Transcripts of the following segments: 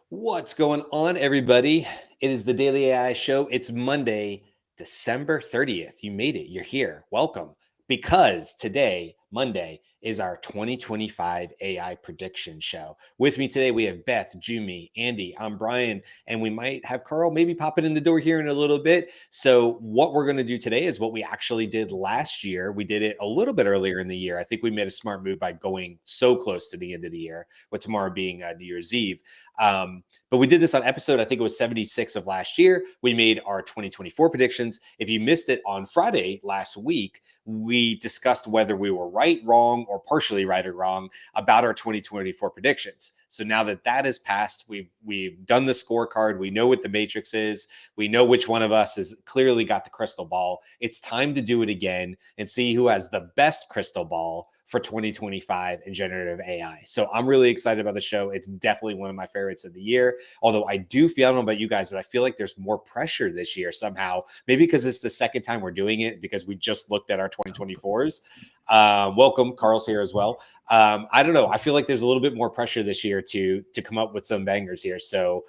What's going on, everybody? It is the Daily AI Show. It's Monday, December 30th. You made it. You're here. Welcome. Because today, Monday, is our 2025 AI prediction show. With me today, we have Beth, Jumi, Andy. I'm Brian, and we might have Carl maybe popping in the door here in a little bit. So, what we're going to do today is what we actually did last year. We did it a little bit earlier in the year. I think we made a smart move by going so close to the end of the year, with tomorrow being New Year's Eve. But we did this on episode, I think it was 76 of last year. We made our 2024 predictions. If you missed it on Friday last week, we discussed whether we were right, wrong, or partially right or wrong about our 2024 predictions. So now that that is passed, we've done the scorecard. We know what the matrix is. We know which one of us has clearly got the crystal ball. It's time to do it again and see who has the best crystal ball for 2025 in generative AI. So I'm really excited about the show. It's definitely one of my favorites of the year. Although I do feel, I don't know about you guys, but I feel like there's more pressure this year somehow. Maybe because it's the second time we're doing it because we just looked at our 2024s. Welcome, Carl's here as well. I don't know. I feel like there's a little bit more pressure this year to come up with some bangers here. So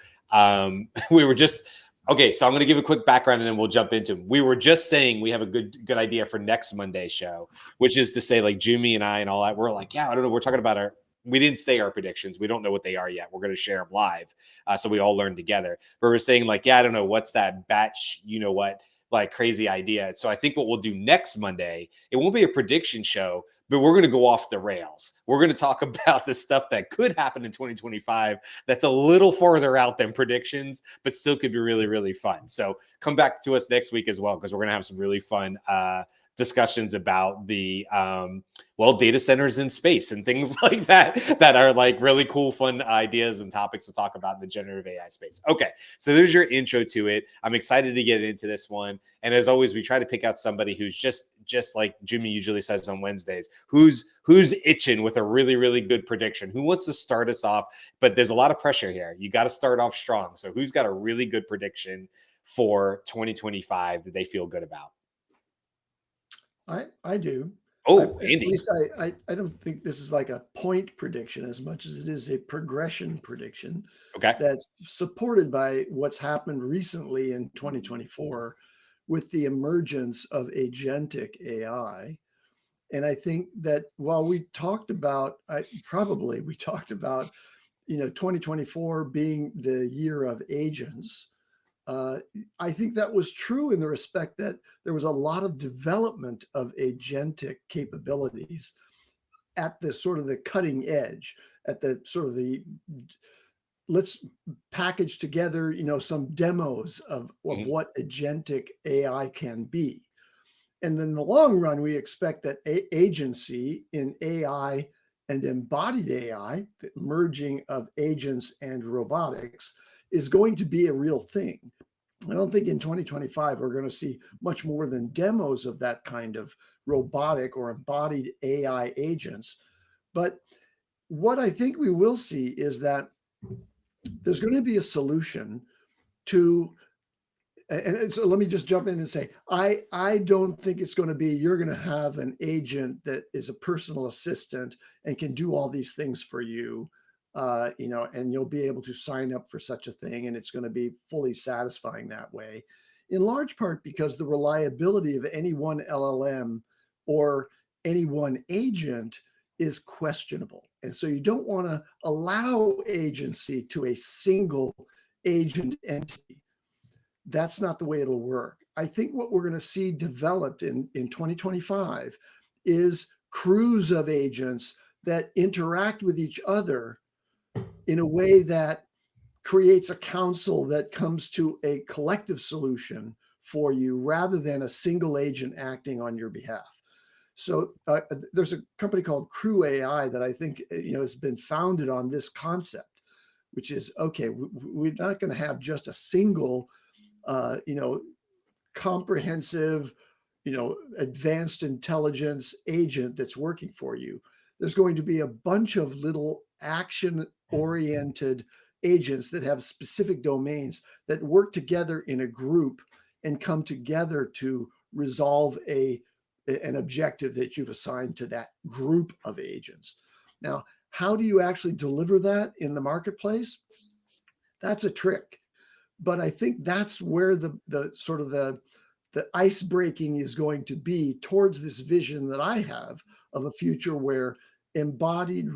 we were just okay, so I'm going to give a quick background and then we'll jump into them. We were just saying we have a good idea for next Monday's show, which is to say, like Jumi and I and all that. We're like, yeah, I don't know. We're talking about we didn't say our predictions. We don't know what they are yet. We're going to share them live, so we all learn together. But we're saying like, yeah, I don't know what's that batch. You know what? Like crazy idea. So I think what we'll do next Monday, it won't be a prediction show, but we're going to go off the rails. We're going to talk about the stuff that could happen in 2025 that's a little farther out than predictions, but still could be really, really fun. So come back to us next week as well, because we're going to have some really fun discussions about the data centers in space and things like that are like really cool, fun ideas and topics to talk about in the generative AI space. Okay, so there's your intro to it. I'm excited to get into this one. And as always, we try to pick out somebody who's just like Jimmy usually says on Wednesdays, who's itching with a really, really good prediction, who wants to start us off. But there's a lot of pressure here. You got to start off strong. So who's got a really good prediction for 2025 that they feel good about? I do. Oh, At Andy. least I don't think this is like a point prediction as much as it is a progression prediction Okay. that's supported by what's happened recently in 2024 with the emergence of agentic AI. And I think that while we talked about, we talked about, 2024 being the year of agents. Uh, I think that was true in the respect that there was a lot of development of agentic capabilities at the sort of the cutting edge, at the sort of the let's package together, some demos of what agentic AI can be. And in the long run, we expect that agency in AI and embodied AI, the merging of agents and robotics, is going to be a real thing. I don't think in 2025 we're going to see much more than demos of that kind of robotic or embodied AI agents. But what I think we will see is that there's going to be a solution to, and so let me just jump in and say, I don't think it's going to be you're going to have an agent that is a personal assistant and can do all these things for you. And you'll be able to sign up for such a thing, and it's going to be fully satisfying that way, in large part because the reliability of any one LLM or any one agent is questionable. And so you don't want to allow agency to a single agent entity. That's not the way it'll work. I think what we're going to see developed in 2025 is crews of agents that interact with each other in a way that creates a council that comes to a collective solution for you rather than a single agent acting on your behalf. So there's a company called Crew AI that I think has been founded on this concept, which is okay. We're not going to have just a single, comprehensive, advanced intelligence agent that's working for you. There's going to be a bunch of little action-oriented agents that have specific domains that work together in a group and come together to resolve an objective that you've assigned to that group of agents. Now, how do you actually deliver that in the marketplace? That's a trick. But I think that's where the sort of the ice breaking is going to be towards this vision that I have of a future where embodied AI,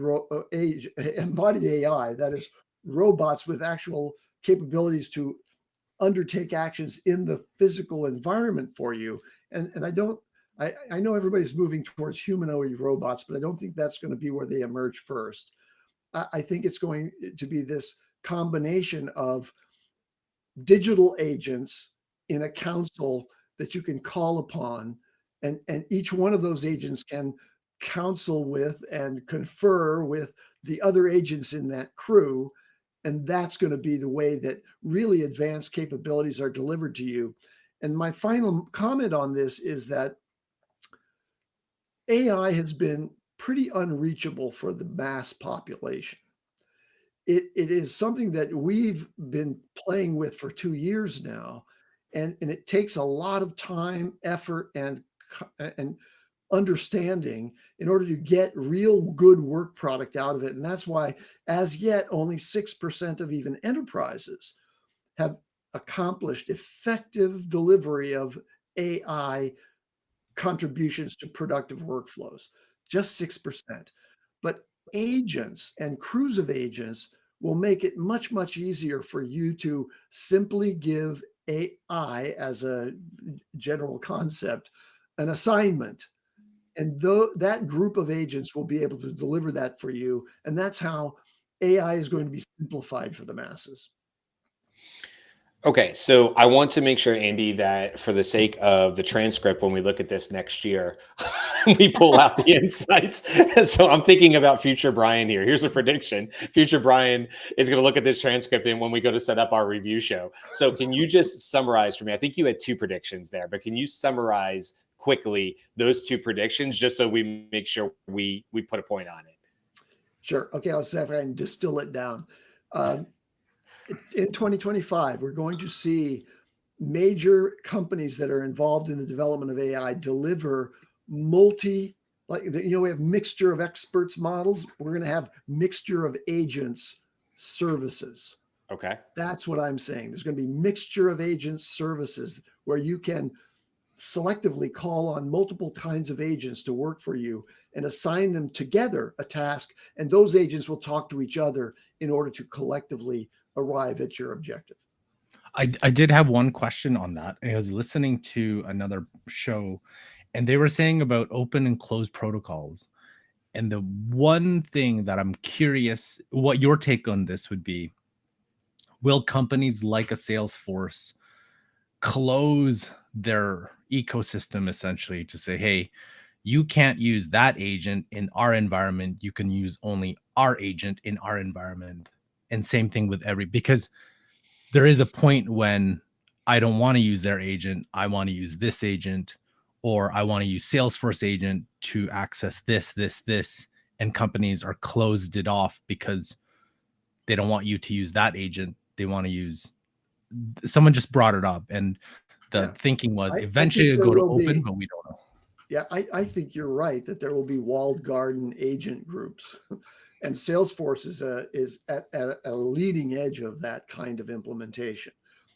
that is robots with actual capabilities to undertake actions in the physical environment for you. And I know everybody's moving towards humanoid robots, but I don't think that's going to be where they emerge first. I think it's going to be this combination of digital agents in a council that you can call upon, and each one of those agents can counsel with and confer with the other agents in that crew, and that's going to be the way that really advanced capabilities are delivered to you. And my final comment on this is that AI has been pretty unreachable for the mass population. It is something that we've been playing with for 2 years now, and it takes a lot of time, effort, and understanding in order to get real good work product out of it. And that's why, as yet, only 6% of even enterprises have accomplished effective delivery of AI contributions to productive workflows, just 6%. But agents and crews of agents will make it much, much easier for you to simply give AI, as a general concept, an assignment. And that group of agents will be able to deliver that for you. And that's how AI is going to be simplified for the masses. Okay, so I want to make sure, Andy, that for the sake of the transcript, when we look at this next year, we pull out the insights. So I'm thinking about future Brian here. Here's a prediction. Future Brian is going to look at this transcript and when we go to set up our review show. So can you just summarize for me? I think you had 2 predictions there, but can you summarize quickly those 2 predictions just so we make sure we put a point on it? Sure. Okay, I'll see if I can distill it down. In 2025, we're going to see major companies that are involved in the development of AI deliver we have mixture of experts models. We're going to have mixture of agents services. Okay. That's what I'm saying. There's going to be mixture of agents services where you can selectively call on multiple kinds of agents to work for you and assign them together a task, and those agents will talk to each other in order to collectively arrive at your objective. I did have one question on that. I was listening to another show and they were saying about open and closed protocols. And the one thing that I'm curious what your take on this would be, will companies like a Salesforce close their ecosystem essentially to say, hey, you can't use that agent in our environment. You can use only our agent in our environment. And same thing with because there is a point when I don't want to use their agent. I want to use this agent, or I want to use Salesforce agent to access this, and companies are closed it off because they don't want you to use that agent. They want to use, someone just brought it up, and the thinking was eventually it'll go to open, but we don't know. Yeah, I think you're right that there will be walled garden agent groups. And Salesforce is at a leading edge of that kind of implementation.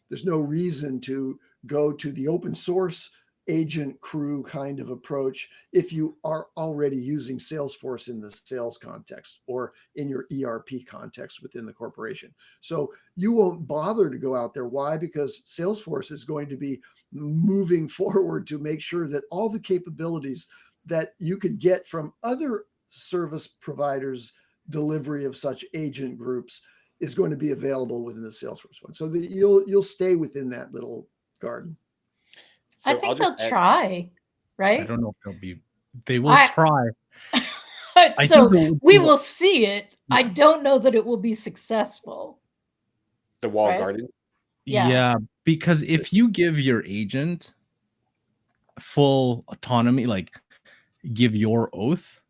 There's no reason to go to the open source agent crew kind of approach if you are already using Salesforce in the sales context or in your ERP context within the corporation. So you won't bother to go out there. Why? Because Salesforce is going to be moving forward to make sure that all the capabilities that you could get from other service providers' delivery of such agent groups is going to be available within the Salesforce one. So that you'll stay within that little garden. So I think they'll try, right? I don't know if they will try. So we will see it. I don't know that it will be successful. The walled garden? Yeah, because if you give your agent full autonomy, like give your oath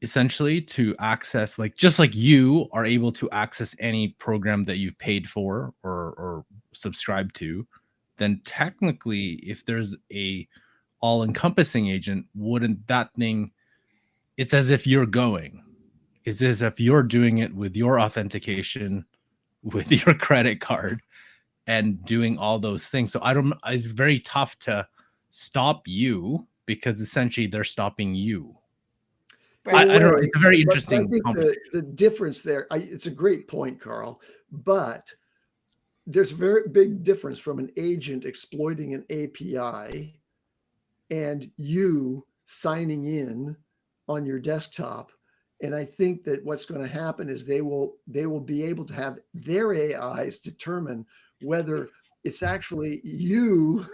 essentially to access, like just like you are able to access any program that you've paid for or subscribed to, then technically if there's a all-encompassing agent, wouldn't that thing, it's as if you're going, it's as if you're doing it with your authentication with your credit card and doing all those things. So it's very tough to stop you because essentially they're stopping you. Right. I don't know. It's a very But interesting I think the difference there, it's a great point, Carl, but there's a very big difference from an agent exploiting an API and you signing in on your desktop. And I think that what's going to happen is they will be able to have their AIs determine whether it's actually you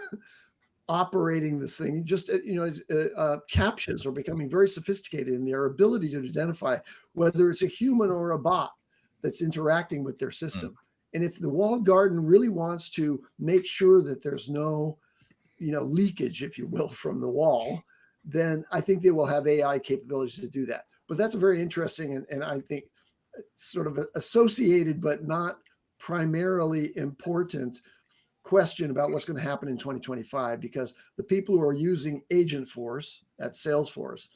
operating this thing. Just captchas are becoming very sophisticated in their ability to identify whether it's a human or a bot that's interacting with their system. And if the walled garden really wants to make sure that there's no leakage, if you will, from the wall, then I think they will have AI capabilities to do that. But that's a very interesting and I think sort of associated but not primarily important question about what's going to happen in 2025, because the people who are using Agentforce at Salesforce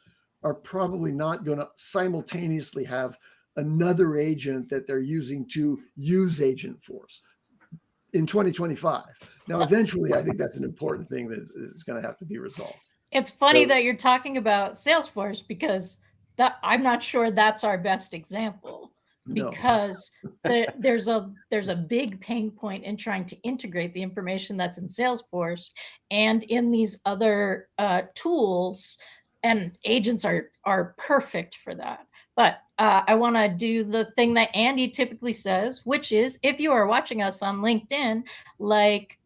are probably not going to simultaneously have another agent that they're using to use Agentforce in 2025. Now, eventually, I think that's an important thing that is going to have to be resolved. It's funny that you're talking about Salesforce because I'm not sure that's our best example. Because there's a big pain point in trying to integrate the information that's in Salesforce and in these other tools, and agents are perfect for that. But I want to do the thing that Andy typically says, which is if you are watching us on LinkedIn, like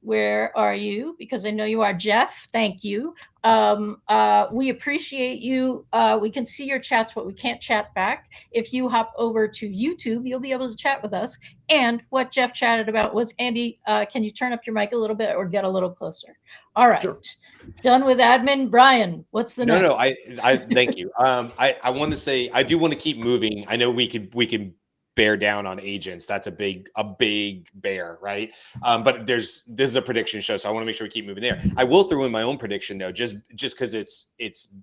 where are you? Because I know you are, Jeff. Thank you. We appreciate you. We can see your chats, but we can't chat back. If you hop over to YouTube, you'll be able to chat with us. And what Jeff chatted about was, Andy, can you turn up your mic a little bit or get a little closer? All right. Sure. Done with admin. Brian, what's the next? No, I thank you. I want to say, I do want to keep moving. I know we can bear down on agents. That's a big bear, right? But this is a prediction show, so I want to make sure we keep moving there. I will throw in my own prediction though, just because it's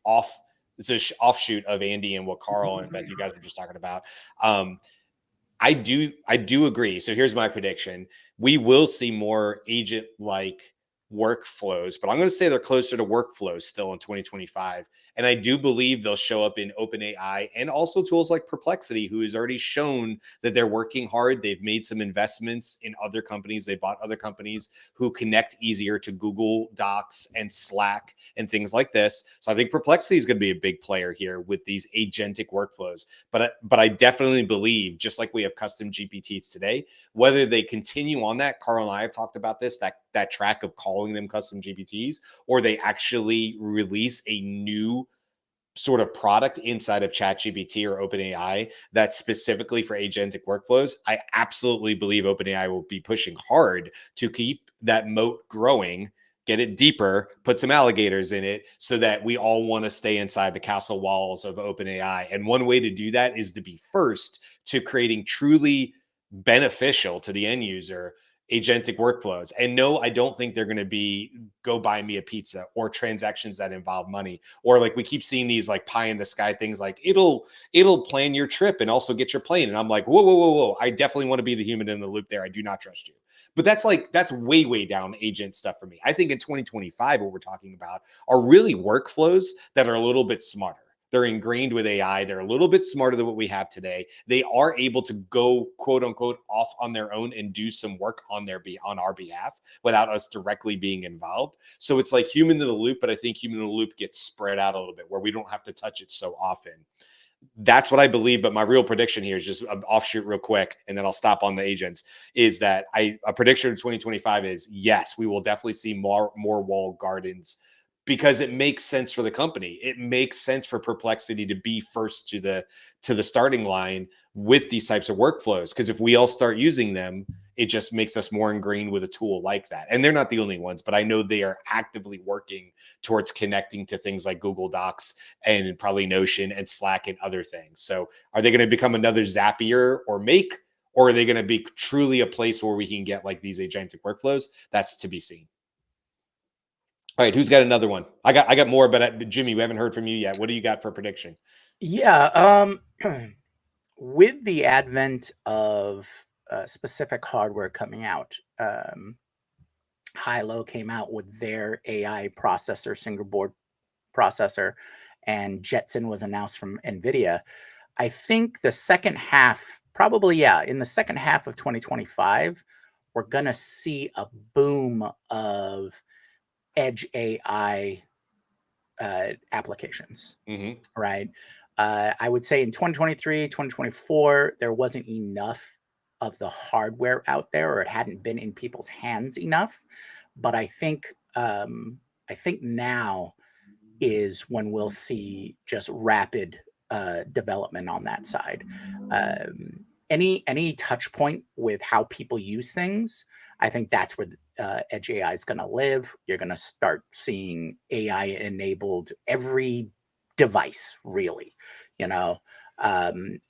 off. It's an offshoot of Andy and what Carl and Beth, you guys were just talking about. I do agree. So here's my prediction: we will see more agent-like workflows, but I'm going to say they're closer to workflows still in 2025. And I do believe they'll show up in OpenAI and also tools like Perplexity, who has already shown that they're working hard. They've made some investments in other companies. They bought other companies who connect easier to Google Docs and Slack and things like this. So I think Perplexity is going to be a big player here with these agentic workflows. But I definitely believe, just like we have custom GPTs today, whether they continue on that, Carl and I have talked about this, that track of calling them custom GPTs, or they actually release a new sort of product inside of ChatGPT or OpenAI that's specifically for agentic workflows. I absolutely believe OpenAI will be pushing hard to keep that moat growing, get it deeper, put some alligators in it so that we all want to stay inside the castle walls of OpenAI. And one way to do that is to be first to creating truly beneficial to the end user agentic workflows. And no, I don't think they're going to be go buy me a pizza or transactions that involve money, or like we keep seeing these like pie in the sky things like it'll plan your trip and also get your plane. And I'm like, whoa. I definitely want to be the human in the loop there. I do not trust you. But that's way down agent stuff for me. I think in 2025, what we're talking about are really workflows that are a little bit smarter. They're ingrained with AI. They're a little bit smarter than what we have today. They are able to go, quote unquote, off on their own and do some work on our behalf without us directly being involved. So it's like human in the loop, but I think human in the loop gets spread out a little bit where we don't have to touch it so often. That's what I believe. But my real prediction here is just an offshoot real quick, and then I'll stop on the agents, is that a prediction in 2025 is, yes, we will definitely see more walled gardens, because it makes sense for the company. It makes sense for Perplexity to be first to the starting line with these types of workflows. Because if we all start using them, it just makes us more ingrained with a tool like that. And they're not the only ones, but I know they are actively working towards connecting to things like Google Docs and probably Notion and Slack and other things. So are they going to become another Zapier or Make, or are they going to be truly a place where we can get like these agentic workflows? That's to be seen. All right, who's got another one? I got more, but Jimmy, we haven't heard from you yet. What do you got for a prediction? Yeah, with the advent of specific hardware coming out, Hilo came out with their AI processor, single board processor, and Jetson was announced from NVIDIA. I think the second half, probably, yeah, in the second half of 2025, we're going to see a boom of edge AI applications, Mm-hmm. right? I would say in 2023, 2024, there wasn't enough of the hardware out there, or it hadn't been in people's hands enough. But I think now is when we'll see just rapid development on that side. Any touch point with how people use things, I think that's where edge AI is going to live. You're going to start seeing AI enabled every device, really, you know, and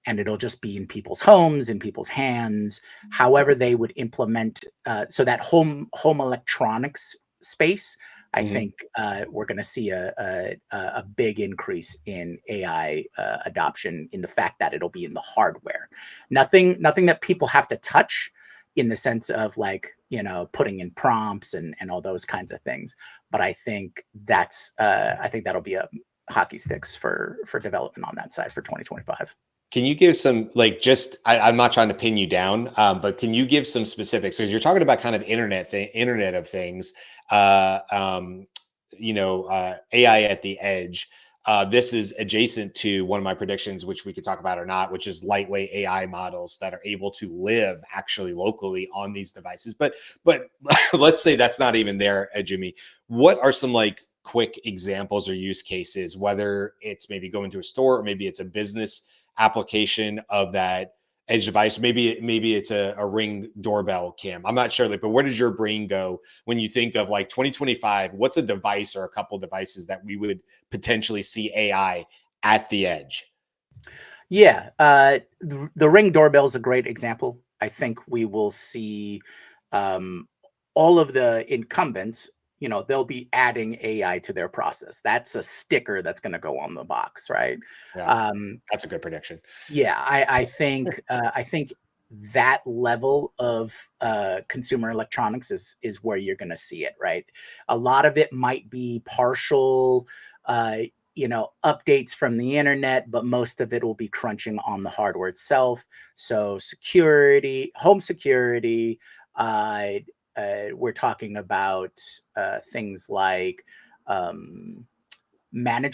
it'll just be in people's homes, in people's hands, however they would implement. So that home electronics space, I Mm-hmm. think we're going to see a big increase in AI adoption, in the fact that it'll be in the hardware. Nothing that people have to touch, in the sense of, like, you know, putting in prompts and all those kinds of things. But I think that'll be a hockey sticks for development on that side for 2025. Can you give some, like, just, I'm not trying to pin you down, but can you give some specifics? Because you're talking about kind of Internet of Things, AI at the edge. This is adjacent to one of my predictions, which we could talk about or not, which is lightweight AI models that are able to live actually locally on these devices. But let's say that's not even there, Jimmy. What are some, like, quick examples or use cases, whether it's maybe going to a store or maybe it's a business application of that edge device? Maybe it's a Ring doorbell cam. I'm not sure, like, but where does your brain go when you think of, like, 2025? What's a device or a couple devices that we would potentially see AI at the edge? Yeah, the Ring doorbell is a great example. I think we will see all of the incumbents, you know, they'll be adding AI to their process. That's a sticker that's going to go on the box, right? Yeah, Um, that's a good prediction. yeah, I think that level of consumer electronics is where you're going to see it, right? A lot of it might be partial, updates from the internet, but most of it will be crunching on the hardware itself. So security, home security. We're talking about things like um,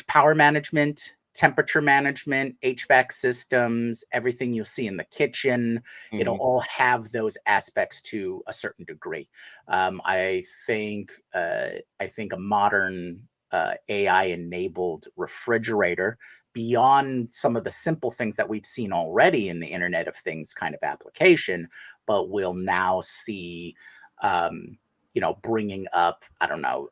power management, temperature management, HVAC systems, everything you'll see in the kitchen. It'll Mm-hmm. all have those aspects to a certain degree. I think a modern AI-enabled refrigerator, beyond some of the simple things that we've seen already in the Internet of Things kind of application, but we'll now see bringing up, I don't know,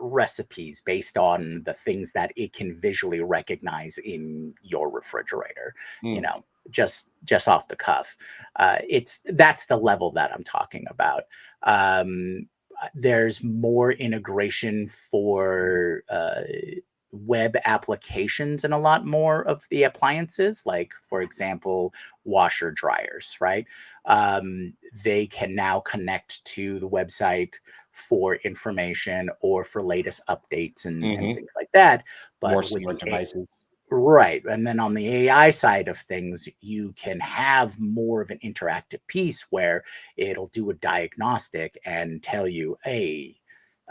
recipes based on the things that it can visually recognize in your refrigerator, Mm. just off the cuff. That's the level that I'm talking about. There's more integration for web applications in a lot more of the appliances, like, for example, washer dryers, right? They can now connect to the website for information or for latest updates and Mm-hmm. things like that. More But with smart devices. right. And then on the AI side of things, you can have more of an interactive piece where it'll do a diagnostic and tell you, hey,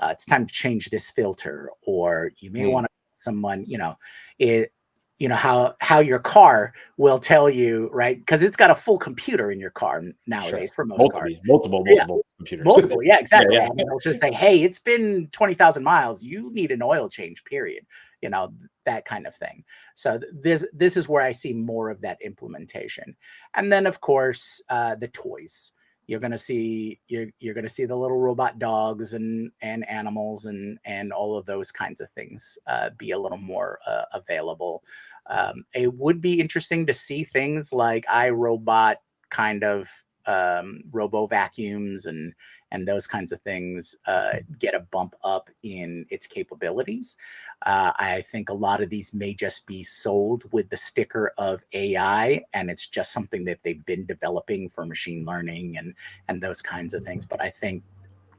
it's time to change this filter, or you may want to someone, how your car will tell you, right? Because it's got a full computer in your car nowadays, Sure. for most cars. Multiple Yeah. computers. Multiple, yeah, exactly. Yeah. And it'll just say, hey, it's been 20,000 miles. You need an oil change, period. That kind of thing. So this is where I see more of that implementation. And then, of course, the toys. You're gonna see the little robot dogs and animals and all of those kinds of things be a little more available. It would be interesting to see things like iRobot kind of robo vacuums and those kinds of things get a bump up in its capabilities. I think a lot of these may just be sold with the sticker of AI, and it's just something that they've been developing for machine learning and those kinds of things. But I think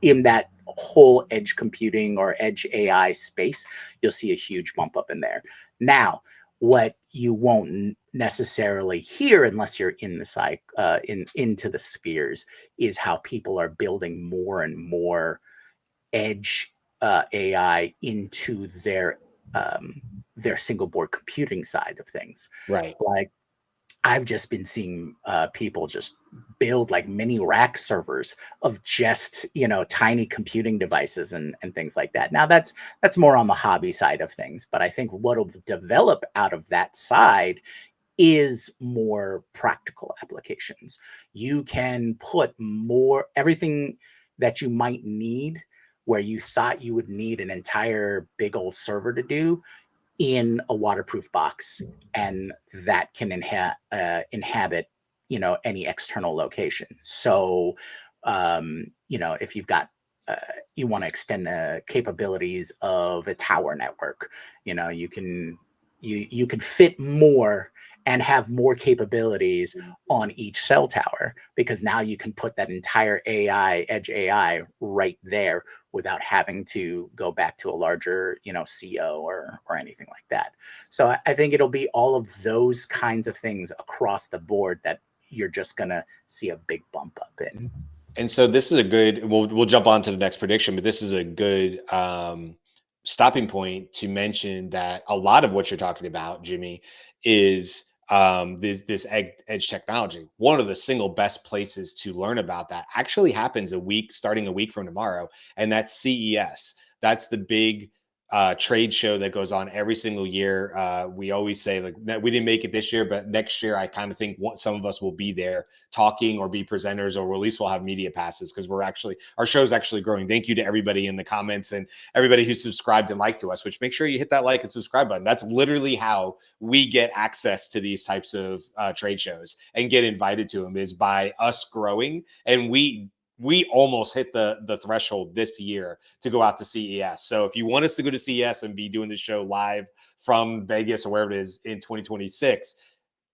in that whole edge computing or edge AI space, you'll see a huge bump up in there. Now, what you won't necessarily hear unless you're in the into the spheres is how people are building more and more edge AI into their single board computing side of things. Right. Like I've just been seeing people just build like mini rack servers of just, tiny computing devices and things like that. Now that's more on the hobby side of things, but I think what will develop out of that side is more practical applications. You can put more everything that you might need where you thought you would need an entire big old server to do in a waterproof box, and that can inhabit any external location. So if you've got you want to extend the capabilities of a tower network, you can fit more and have more capabilities on each cell tower, because now you can put that entire edge AI right there without having to go back to a larger, CO or anything like that. So I think it'll be all of those kinds of things across the board that you're just going to see a big bump up in. And so this is a good, we'll jump on to the next prediction, but this is a good stopping point to mention that a lot of what you're talking about, Jimmy, is this edge technology. One of the single best places to learn about that actually happens starting a week from tomorrow, and that's CES. That's the big trade show that goes on every single year. We always say, like, we didn't make it this year, but next year I kind of think some of us will be there talking or be presenters, or at least we'll have media passes, because our show's actually growing. Thank you to everybody in the comments and everybody who subscribed and liked to us, which make sure you hit that like and subscribe button. That's literally how we get access to these types of trade shows and get invited to them, is by us growing. And we almost hit the threshold this year to go out to CES. So if you want us to go to CES and be doing the show live from Vegas or wherever it is in 2026,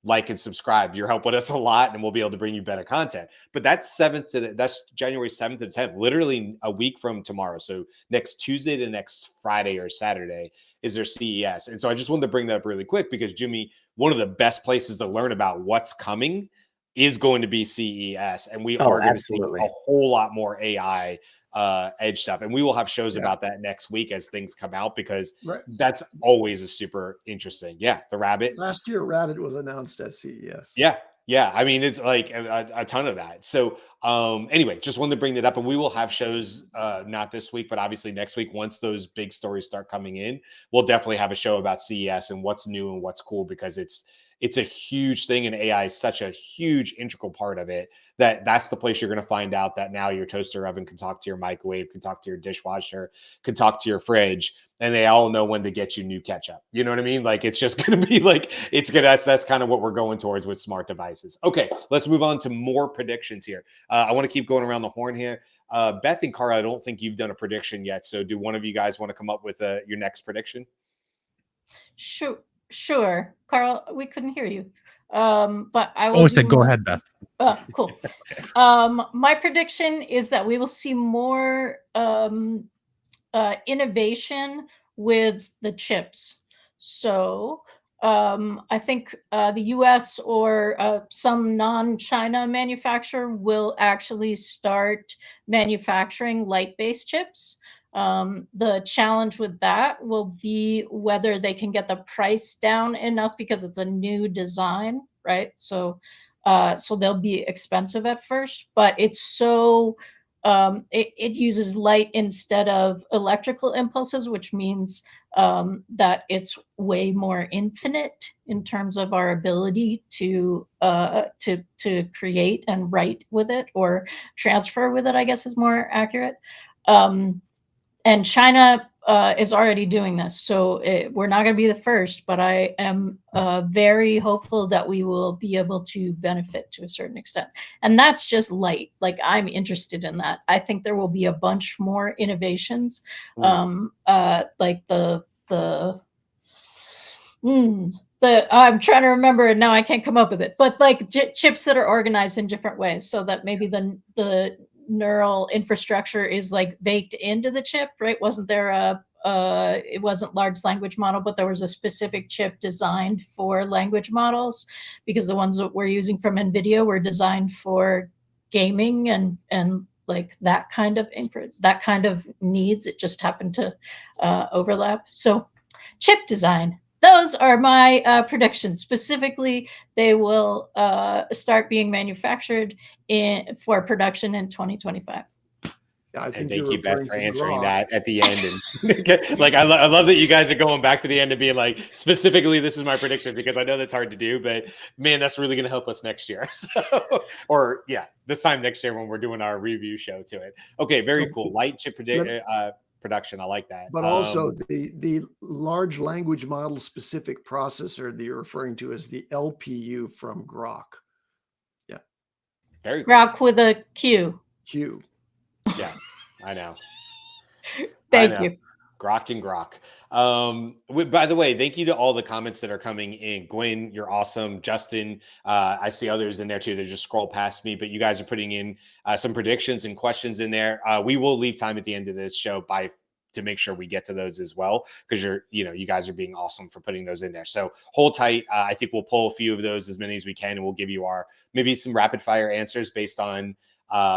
like and subscribe. You're helping us a lot, and we'll be able to bring you better content. But that's January 7th to 10th, literally a week from tomorrow. So next Tuesday to next Friday or Saturday is their CES. And so I just wanted to bring that up really quick, because Jimmy, one of the best places to learn about what's coming is going to be CES, and we are going to see a whole lot more AI edge stuff, and we will have shows about that next week as things come out, because that's always a super interesting. The Rabbit. Last year, Rabbit was announced at CES. Yeah. I mean, it's like a ton of that. So anyway, just wanted to bring that up, and we will have shows not this week, but obviously next week, once those big stories start coming in, we'll definitely have a show about CES and what's new and what's cool, because it's a huge thing, and AI is such a huge integral part of it, that's the place you're going to find out that now your toaster oven can talk to your microwave, can talk to your dishwasher, can talk to your fridge, and they all know when to get you new ketchup. You know what I mean? Like, it's just going to be like, that's kind of what we're going towards with smart devices. Okay, let's move on to more predictions here. I want to keep going around the horn here. Beth and Carl, I don't think you've done a prediction yet. So do one of you guys want to come up with your next prediction? Sure. Carl, we couldn't hear you. But I will. Go ahead, Beth. Cool. My prediction is that we will see more innovation with the chips. So I think the US or some non-China manufacturer will actually start manufacturing light-based chips. The challenge with that will be whether they can get the price down enough, because it's a new design, right? So they'll be expensive at first, but it's so it uses light instead of electrical impulses, which means that it's way more infinite in terms of our ability to create and write with it, or transfer with it, I guess is more accurate. And China is already doing this. So we're not going to be the first, but I am very hopeful that we will be able to benefit to a certain extent. And that's just light. Like, I'm interested in that. I think there will be a bunch more innovations, like I'm trying to remember it now. I can't come up with it, but like chips that are organized in different ways, so that maybe the neural infrastructure is like baked into the chip, right? Wasn't there it wasn't large language model, but there was a specific chip designed for language models, because the ones that we're using from NVIDIA were designed for gaming and like that kind of needs. It just happened to overlap. So chip design, those are my predictions. Specifically, they will start being manufactured for production in 2025. Yeah, I And think thank you're you, Beth, referring for to answering Grok. that at the end. And like, I love that you guys are going back to the end and being like, specifically, this is my prediction, because I know that's hard to do, but man, that's really going to help us next year. So, or yeah, this time next year when we're doing our review show to it. Okay, very So cool. Light chip production. I like that. But also the large language model specific processor that you're referring to is the LPU from Grok. Yeah. Very cool. Grok with a Q. Q. Yes, I know. Thank you. Grok and Grok. By the way, thank you to all the comments that are coming in. Gwen, you're awesome. Justin, I see others in there too. They just scroll past me, but you guys are putting in some predictions and questions in there. We will leave time at the end of this show to make sure we get to those as well, because you guys are being awesome for putting those in there. So hold tight. I think we'll pull a few of those, as many as we can, and we'll give you maybe some rapid fire answers based on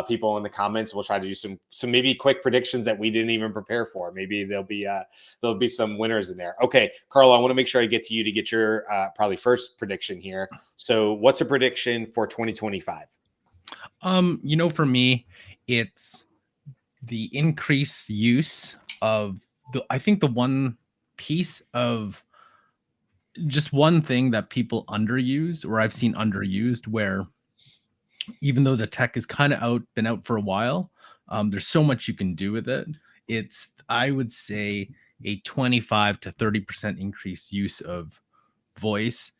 people in the comments. We'll try to do some maybe quick predictions that we didn't even prepare for. Maybe there'll be some winners in there. Okay, Carl, I want to make sure I get to you to get your probably first prediction here. So what's a prediction for 2025? For me, it's the increased use of I think the one piece of just one thing that people underuse, or I've seen underused, where even though the tech is kind of been out for a while, there's so much you can do with it. It's, I would say, a 25 to 30% increased use of voice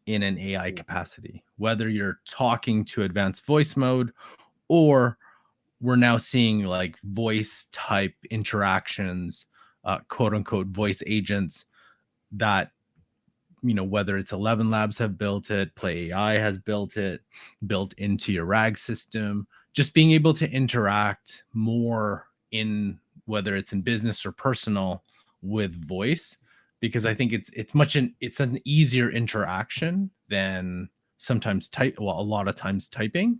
in an AI capacity, whether you're talking to advanced voice mode, or we're now seeing like voice type interactions, quote unquote voice agents that, whether it's 11 Labs have built it, Play AI has built it, built into your RAG system, just being able to interact more in, whether it's in business or personal, with voice, because I think it's an easier interaction than sometimes a lot of times typing.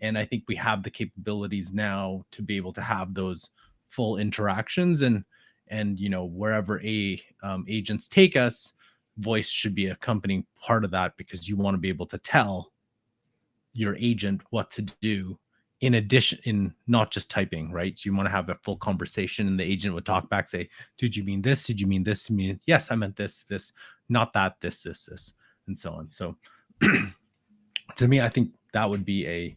And I think we have the capabilities now to be able to have those full interactions, and wherever agents take us, voice should be accompanying part of that, because you want to be able to tell your agent what to do in addition, in not just typing, right? You want to have a full conversation, and the agent would talk back, say, did you mean this? Did you mean this? You mean, yes, I meant this, not that, this, and so on. So to me, I think that would be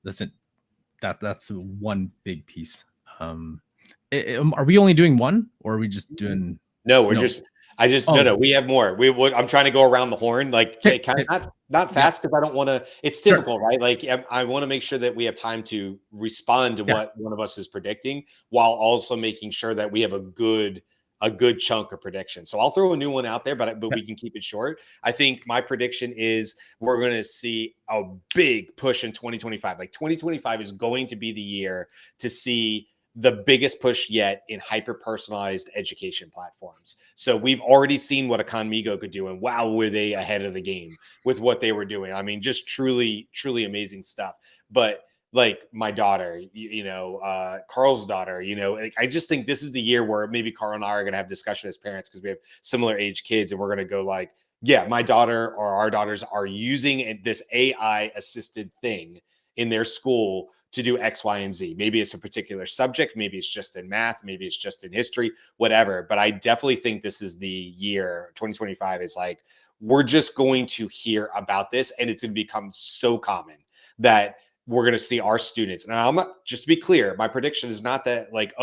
that's one big piece. Are we only doing one, or are we just doing? No, no, we have more. I'm trying to go around the horn, like kind of not fast, because I don't want to, it's difficult, right? Like I want to make sure that we have time to respond to what one of us is predicting, while also making sure that we have a good chunk of prediction. So I'll throw a new one out there, but we can keep it short. I think my prediction is we're going to see a big push in 2025. Like 2025 is going to be the year to see the biggest push yet in hyper-personalized education platforms. So we've already seen what Econmigo could do, and wow, were they ahead of the game with what they were doing. I mean, just truly, truly amazing stuff. But like my daughter, Carl's daughter, I just think this is the year where maybe Carl and I are going to have discussion as parents, because we have similar age kids, and we're going to go like, yeah, my daughter or our daughters are using this AI assisted thing in their school to do X, Y, and Z. Maybe it's a particular subject. Maybe it's just in math. Maybe it's just in history, whatever. But I definitely think this is the year, 2025 is like, we're just going to hear about this, and it's going to become so common that we're going to see our students. And just to be clear, my prediction is not that like,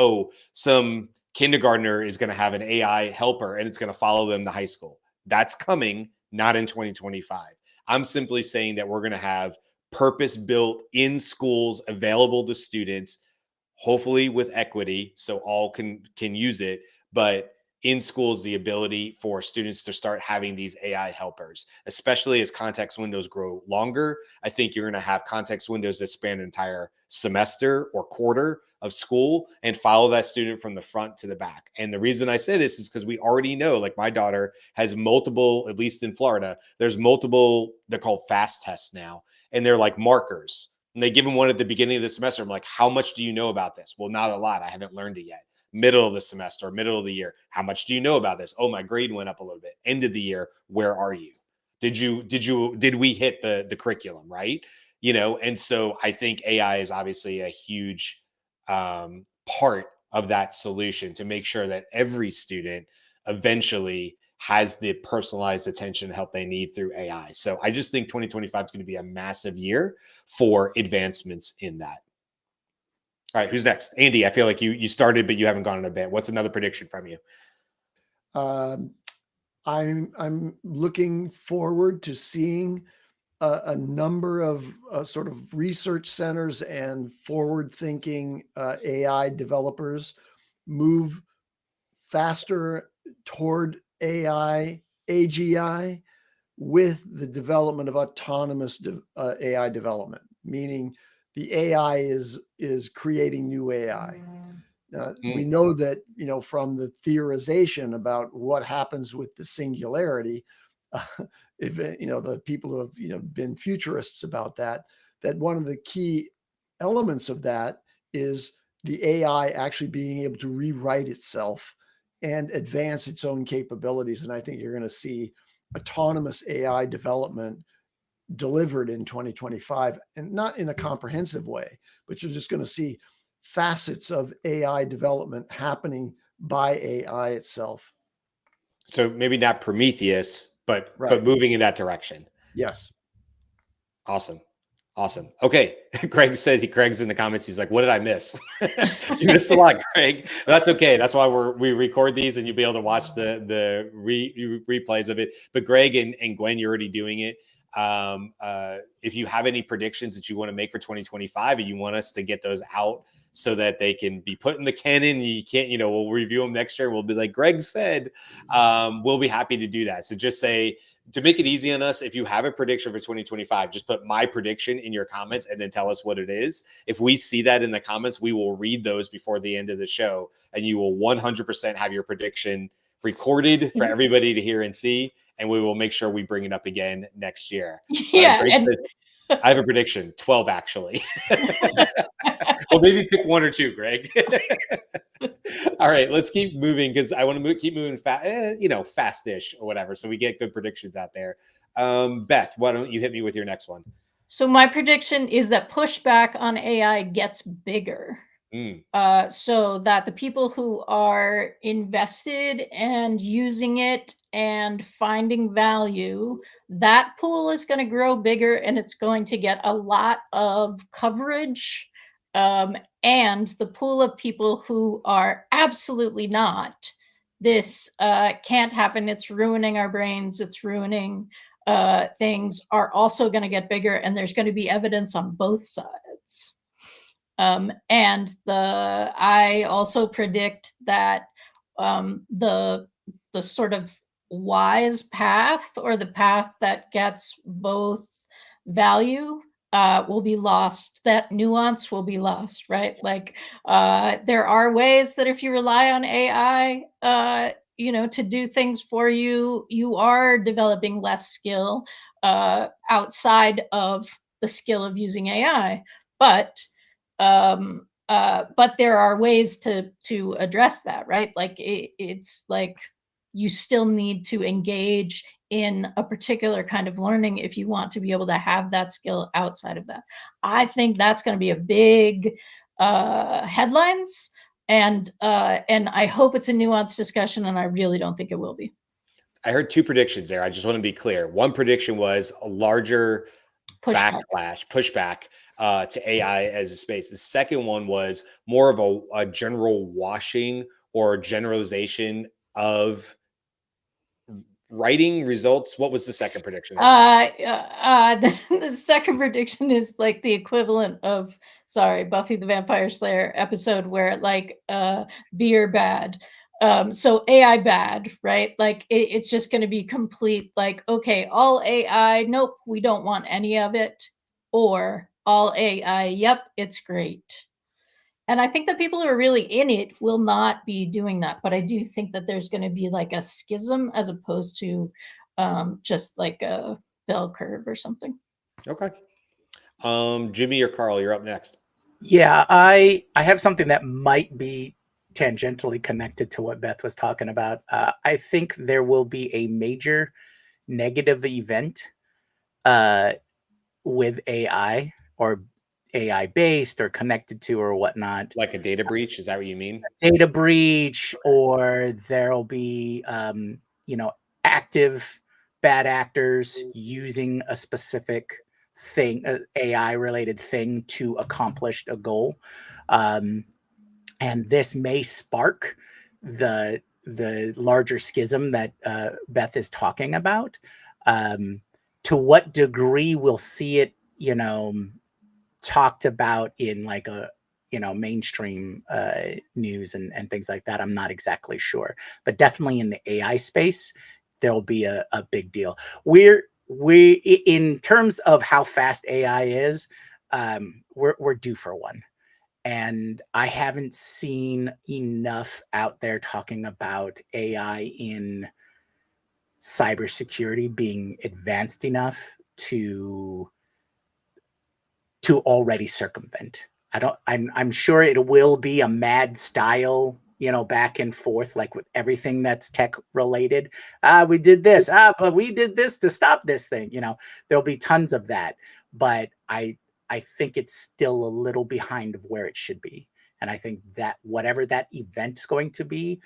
some kindergartner is going to have an AI helper and it's going to follow them to high school. That's coming, not in 2025. I'm simply saying that we're going to have purpose-built in schools available to students, hopefully with equity, so all can use it, but in schools, the ability for students to start having these AI helpers, especially as context windows grow longer. I think you're going to have context windows that span an entire semester or quarter of school and follow that student from the front to the back. And the reason I say this is because we already know, like my daughter has multiple, at least in Florida, there's multiple, they're called fast tests now, and they're like markers. And they give them one at the beginning of the semester. I'm like, how much do you know about this? Well, not a lot. I haven't learned it yet. Middle of the semester, middle of the year, how much do you know about this? Oh, my grade went up a little bit. End of the year, where are you? Did we hit the curriculum, right? And so I think AI is obviously a huge part of that solution to make sure that every student eventually has the personalized attention and help they need through AI. So I just think 2025 is going to be a massive year for advancements in that. All right, who's next? Andy, I feel like you started, but you haven't gone in a bit. What's another prediction from you? I'm looking forward to seeing a number of sort of research centers and forward-thinking AI developers move faster toward AI, AGI, with the development of autonomous AI development, meaning the AI is creating new AI. We know that, from the theorization about what happens with the singularity, if the people who have been futurists about that one of the key elements of that is the AI actually being able to rewrite itself and advance its own capabilities. And I think you're going to see autonomous AI development delivered in 2025, and not in a comprehensive way, but you're just going to see facets of AI development happening by AI itself. So maybe not Prometheus, but Right. moving in that direction. Yes. Awesome. Okay. Craig's in the comments. He's like, what did I miss? You missed a lot, Craig. That's okay. That's why we record these and you'll be able to watch the replays of it. But Greg and Gwen, you're already doing it. If you have any predictions that you want to make for 2025 and you want us to get those out so that they can be put in the canon, you can't, we'll review them next year. We'll be like Greg said, we'll be happy to do that. So just say, to make it easy on us, if you have a prediction for 2025, just put my prediction in your comments and then tell us what it is. If we see that in the comments, we will read those before the end of the show, and you will 100% have your prediction recorded for everybody to hear and see, and we will make sure we bring it up again next year. Yeah. I have a prediction, 12 actually. Well, maybe pick one or two, Greg. All right, let's keep moving because I want to keep moving fast-ish or whatever, so we get good predictions out there. Beth, why don't you hit me with your next one? So my prediction is that pushback on AI gets bigger. So that the people who are invested and using it and finding value, that pool is going to grow bigger and it's going to get a lot of coverage. And the pool of people who are absolutely not, this can't happen, it's ruining our brains, it's ruining things, are also going to get bigger, and there's going to be evidence on both sides. And I also predict that the sort of wise path, or the path that gets both value, will be lost. That nuance will be lost, right? Like there are ways that if you rely on AI, to do things for you, you are developing less skill outside of the skill of using AI. But there are ways to address that, right? Like it's like you still need to engage in a particular kind of learning if you want to be able to have that skill outside of that. I think that's going to be a big headlines, and I hope it's a nuanced discussion, and I really don't think it will be. I heard two predictions there. I just want to be clear. One prediction was a larger pushback to AI as a space. The second one was more of a general washing or generalization of writing results? What was the second prediction? The second prediction is like the equivalent of, sorry, Buffy the Vampire Slayer episode where like be or bad. So AI bad, right? Like it's just going to be complete like, okay, all AI, nope, we don't want any of it. Or all AI, yep, it's great. And I think the people who are really in it will not be doing that. But I do think that there's going to be like a schism as opposed to just like a bell curve or something. Okay. Jimmy or Carl, you're up next. Yeah, I have something that might be tangentially connected to what Beth was talking about. I think there will be a major negative event with AI or AI based or connected to or whatnot. Like a data breach, is that what you mean? Data breach, or there'll be active bad actors using a specific thing, AI related thing, to accomplish a goal, and this may spark the larger schism that Beth is talking about. To what degree we'll see it, talked about in like a mainstream news and things like that, I'm not exactly sure, but definitely in the AI space there'll be a big deal. We in terms of how fast AI is, we're due for one, and I haven't seen enough out there talking about AI in cybersecurity being advanced enough to already circumvent. I'm sure it will be a mad style, back and forth, like with everything that's tech related. We did this, but we did this to stop this thing. There'll be tons of that, but I think it's still a little behind of where it should be. And I think that whatever that event's going to be,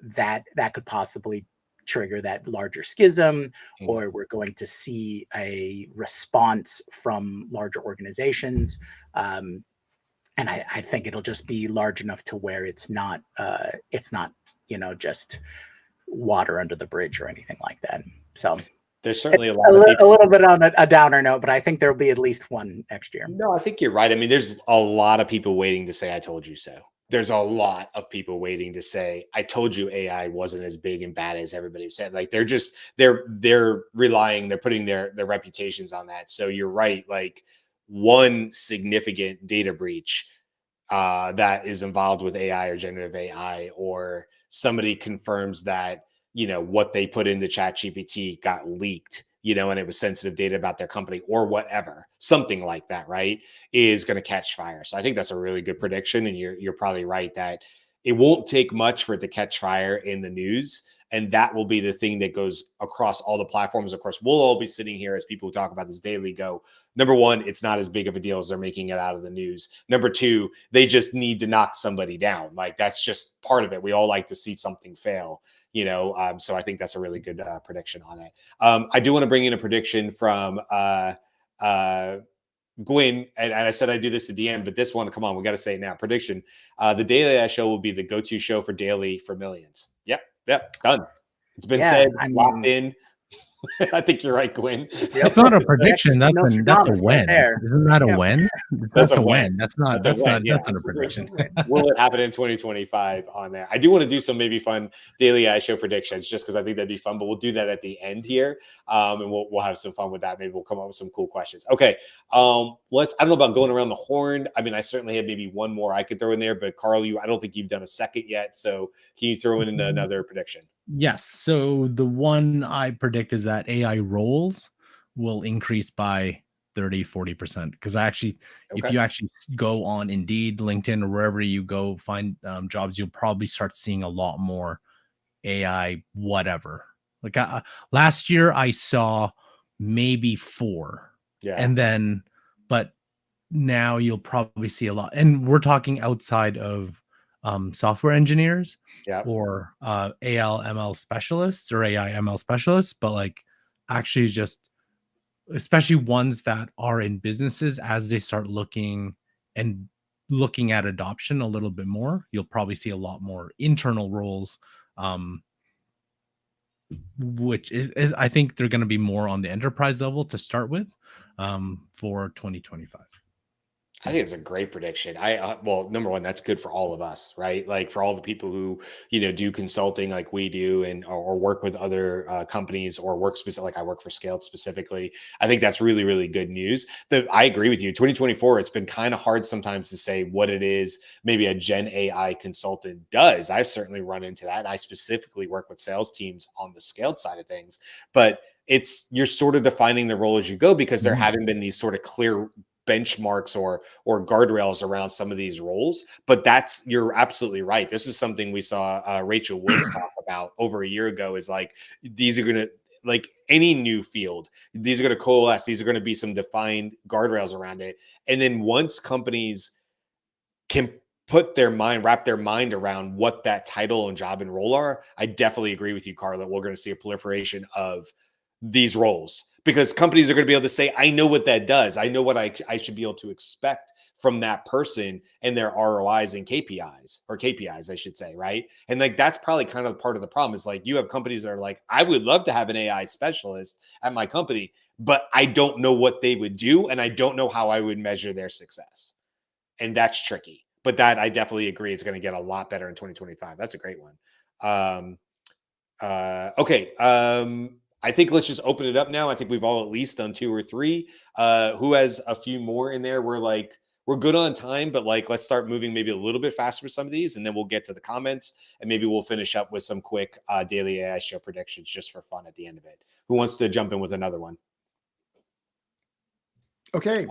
that could possibly trigger that larger schism, or we're going to see a response from larger organizations. And I think it'll just be large enough to where it's not just water under the bridge or anything like that. So there's certainly a little bit on a downer note, but I think there'll be at least one next year. No, I think you're right. I mean, there's a lot of people waiting to say, I told you so. There's a lot of people waiting to say, I told you AI wasn't as big and bad as everybody said. Like they're relying, they're putting their reputations on that. So you're right. Like one significant data breach that is involved with AI or generative AI, or somebody confirms that, what they put into ChatGPT got leaked, and it was sensitive data about their company or whatever, something like that, right, is going to catch fire. So I think that's a really good prediction. And you're probably right that it won't take much for it to catch fire in the news. And that will be the thing that goes across all the platforms. Of course, we'll all be sitting here as people who talk about this daily go, number one, it's not as big of a deal as they're making it out of the news. Number two, they just need to knock somebody down. Like that's just part of it. We all like to see something fail. So I think that's a really good prediction on it. I do want to bring in a prediction from Gwyn, and I said I do this at the end, but this one, come on, we got to say it now. Prediction: the Daily AI Show will be the go-to show for daily for millions. Yep, done. It's been said, locked in. I think you're right, Gwyn. It's not a prediction. That's a when. Right, isn't that a when? That's a when. That's not a prediction. Will it happen in 2025 on there? I do want to do some maybe fun Daily AI Show predictions, just because I think that'd be fun. But we'll do that at the end here, and we'll have some fun with that. Maybe we'll come up with some cool questions. Okay, I don't know about going around the horn. I mean, I certainly have maybe one more I could throw in there, but Carl, I don't think you've done a second yet. So can you throw in another prediction? Yes. So the one I predict is that AI roles will increase by 30-40%. Because if you actually go on Indeed, LinkedIn, or wherever you go find jobs, you'll probably start seeing a lot more AI whatever. Like last year, I saw maybe 4. Yeah. And then, but now you'll probably see a lot. And we're talking outside of software engineers, or ALML specialists or AI ML specialists, but like actually just especially ones that are in businesses as they start looking and looking at adoption a little bit more. You'll probably see a lot more internal roles, which is I think they're going to be more on the enterprise level to start with, for 2025. I think it's a great prediction. Well, number one, that's good for all of us, right? Like for all the people who, do consulting like we do and or work with other companies or work specific, like I work for Scaled specifically. I think that's really, really good news. I agree with you. 2024, it's been kind of hard sometimes to say what it is maybe a Gen AI consultant does. I've certainly run into that. I specifically work with sales teams on the Scaled side of things, but you're sort of defining the role as you go because there haven't been these sort of clear benchmarks or guardrails around some of these roles. But you're absolutely right. This is something we saw Rachel Woods talk about over a year ago, is like, these are going to, like any new field, these are going to coalesce. These are going to be some defined guardrails around it. And then once companies can wrap their mind around what that title and job and role are, I definitely agree with you, Carla. We're going to see a proliferation of these roles because companies are going to be able to say, I know what that does. I know what I should be able to expect from that person and their ROIs and KPIs, I should say, right? And like, that's probably kind of part of the problem is like, you have companies that are like, I would love to have an AI specialist at my company, but I don't know what they would do. And I don't know how I would measure their success. And that's tricky. But that I definitely agree is going to get a lot better in 2025. That's a great one. Okay. I think let's just open it up now. I think we've all at least done 2 or 3. Who has a few more in there? We're good on time, but like, let's start moving maybe a little bit faster with some of these, and then we'll get to the comments, and maybe we'll finish up with some quick daily AI show predictions just for fun at the end of it. Who wants to jump in with another one? Okay.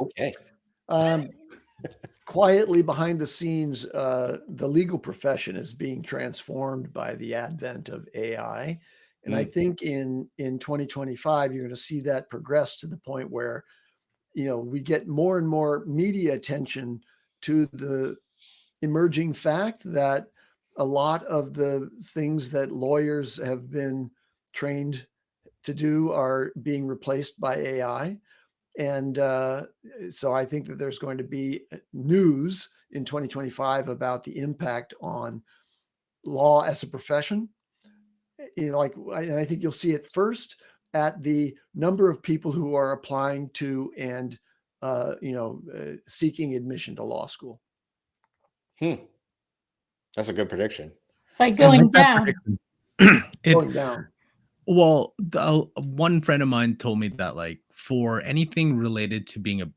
Quietly behind the scenes, the legal profession is being transformed by the advent of AI. And I think in 2025, you're going to see that progress to the point where, we get more and more media attention to the emerging fact that a lot of the things that lawyers have been trained to do are being replaced by AI. And so I think that there's going to be news in 2025 about the impact on law as a profession. And I think you'll see it first at the number of people who are applying to and seeking admission to law school. That's a good prediction. By going down. Going down. Well, one friend of mine told me that like for anything related to being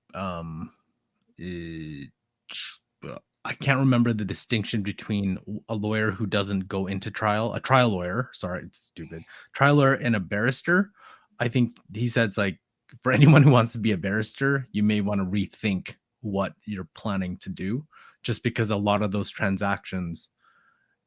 I can't remember the distinction between a lawyer who doesn't go into trial, a trial lawyer, sorry, it's stupid, trial lawyer and a barrister. I think he says like for anyone who wants to be a barrister, you may want to rethink what you're planning to do, just because a lot of those transactions,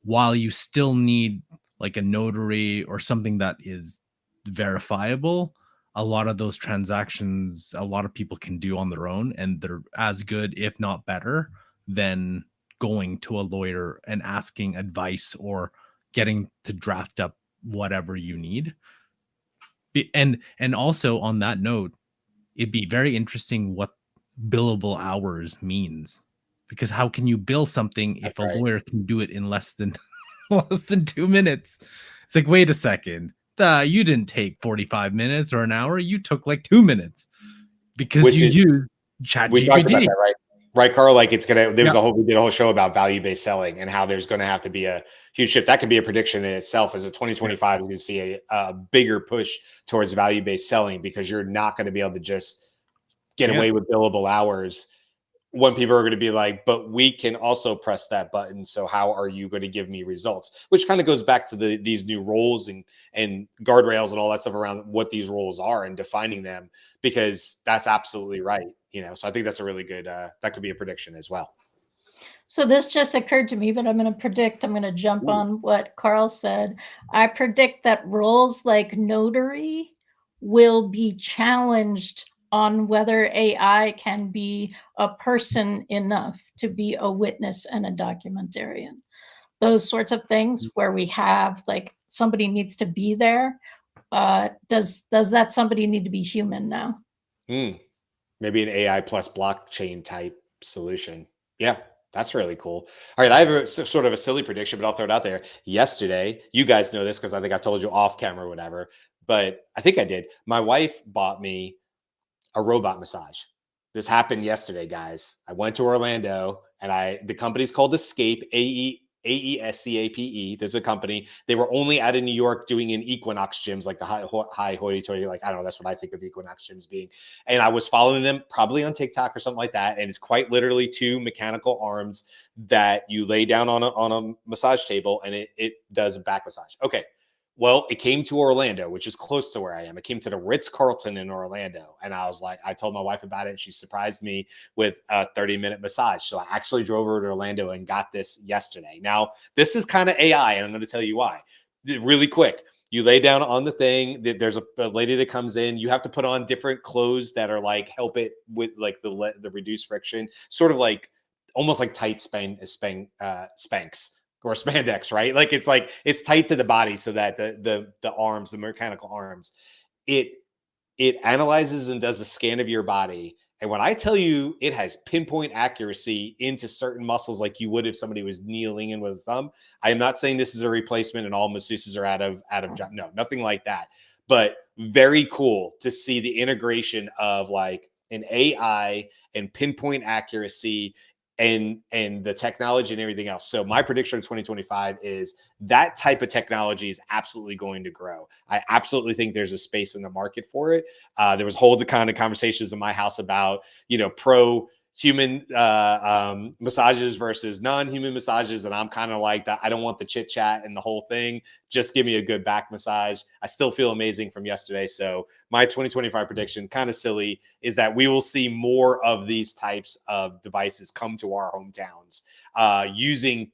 while you still need like a notary or something that is verifiable, a lot of those transactions, a lot of people can do on their own, and they're as good, if not better, than going to a lawyer and asking advice or getting to draft up whatever you need. And also on that note, it'd be very interesting what billable hours means, because how can you bill something if a lawyer can do it in less than 2 minutes? It's like, wait a second, you didn't take 45 minutes or an hour, you took like 2 minutes because you used ChatGPT. We talked about that, right, Carl? Like we did a whole show about value-based selling and how there's going to have to be a huge shift. That could be a prediction in itself. As a 2025, you can see a bigger push towards value-based selling, because you're not going to be able to just get away with billable hours when people are going to be like, but we can also press that button. So how are you going to give me results? Which kind of goes back to these new roles and guardrails and all that stuff around what these roles are and defining them, because that's absolutely right. So I think that's a really good, that could be a prediction as well. So this just occurred to me, but I'm going to jump on what Carl said. I predict that roles like notary will be challenged on whether AI can be a person enough to be a witness and a documentarian. Those sorts of things where we have like somebody needs to be there. Does that somebody need to be human now? Maybe an AI plus blockchain type solution. Yeah. That's really cool. All right, I have sort of a silly prediction, but I'll throw it out there. Yesterday, you guys know this because I think I told you off camera or whatever, but I think I did. My wife bought me a robot massage. This happened yesterday, guys. I went to Orlando, and the company's called Escape, AESCAPE. There's a company. They were only out of New York doing in Equinox gyms, like the high hoity-toity, like, I don't know, that's what I think of Equinox gyms being. And I was following them probably on TikTok or something like that. And it's quite literally 2 mechanical arms that you lay down on a massage table, and it does a back massage. Okay. Well, it came to Orlando, which is close to where I am. It came to the Ritz-Carlton in Orlando. And I was like, I told my wife about it, and she surprised me with a 30-minute massage. So I actually drove over to Orlando and got this yesterday. Now, this is kind of AI, and I'm going to tell you why. Really quick. You lay down on the thing. There's a lady that comes in. You have to put on different clothes that are like, help it with like the reduced friction, sort of like almost like tight Spanx or spandex, right? Like it's tight to the body so that the arms, the mechanical arms, it analyzes and does a scan of your body. And when I tell you it has pinpoint accuracy into certain muscles, like you would if somebody was kneeling in with a thumb, I am not saying this is a replacement and all masseuses are out of job. No, nothing like that. But very cool to see the integration of like an AI and pinpoint accuracy and the technology and everything else. So my prediction in 2025 is that type of technology is absolutely going to grow. I absolutely think there's a space in the market for it. There was whole kind of conversations in my house about, pro-human massages versus non-human massages. And I'm kind of like that. I don't want the chit chat and the whole thing. Just give me a good back massage. I still feel amazing from yesterday. So my 2025 prediction, kind of silly, is that we will see more of these types of devices come to our hometowns using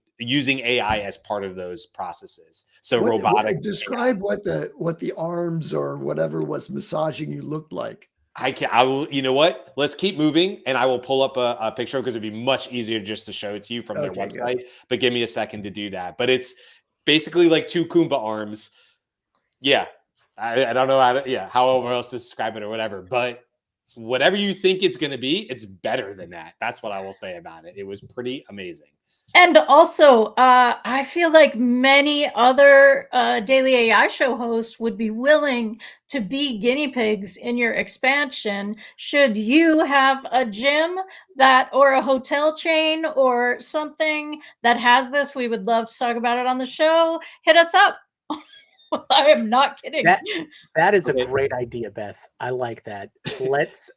AI as part of those processes. So robotic. Describe what the arms or whatever was massaging you looked like. I will, you know what? Let's keep moving, and I will pull up a picture because it'd be much easier just to show it to you from their website. Good. But give me a second to do that. But it's basically like 2 Kumba arms. Yeah. I don't know however else to describe it or whatever. But whatever you think it's going to be, it's better than that. That's what I will say about it. It was pretty amazing. And also, I feel like many other daily AI show hosts would be willing to be guinea pigs in your expansion. Should you have a gym or a hotel chain or something that has this, we would love to talk about it on the show. Hit us up. I am not kidding. That is a great idea, Beth. I like that.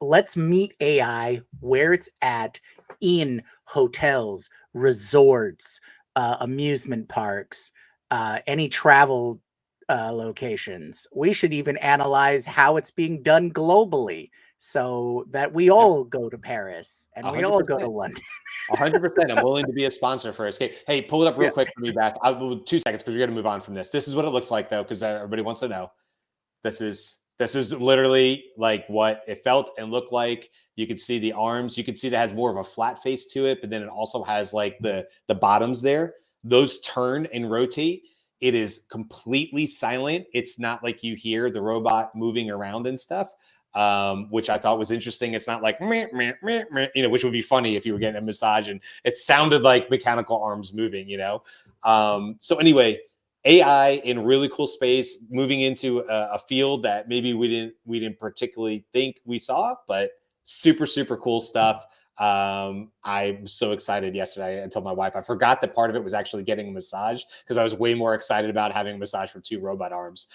Let's meet AI where it's at in hotels, resorts, amusement parks, any travel locations. We should even analyze how it's being done globally so that we all go to Paris and 100%. We all go to London. 100%. I'm willing to be a sponsor for Escape. Hey, pull it up real quick for me, Beth. I'll do 2 seconds because we're going to move on from this. This is what it looks like, though, because everybody wants to know. This is literally like what it felt and looked like. You can see the arms. You can see that has more of a flat face to it, but then it also has like the bottoms there. Those turn and rotate. It is completely silent. It's not like you hear the robot moving around and stuff. Which I thought was interesting. It's not like, meh, meh, meh, meh, which would be funny if you were getting a massage and it sounded like mechanical arms moving, So anyway, AI in really cool space, moving into a field that maybe we didn't particularly think we saw, but super, super cool stuff. I'm so excited yesterday. I told my wife I forgot that part of it was actually getting a massage because I was way more excited about having a massage for 2 robot arms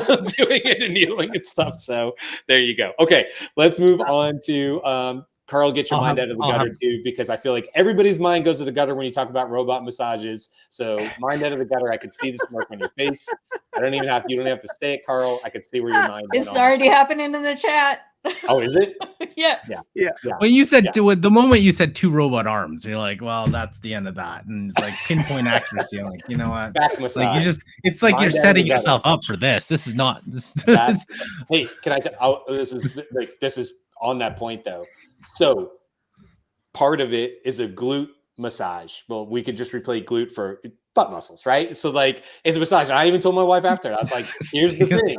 doing it and kneeling and stuff. So there you go. Okay, let's move on to Carl, get your mind out of the gutter too, because I feel like everybody's mind goes to the gutter when you talk about robot massages. So mind out of the gutter. I could see the smirk on your face. You don't even have to say it, Carl. I could see where your mind is. It's already happening in the chat. Oh, is it? Yes. Yeah. When you said the moment you said 2 robot arms, you're like, well, that's the end of that. And it's like pinpoint accuracy. I'm like, you know what? Back massage. Like it's like you're setting yourself up for this. This is not this. Hey, can I tell? This is on that point though. So part of it is a glute massage. Well, we could just replace glute for butt muscles, right? So like it's a massage. And I even told my wife after. I was like, here's the thing.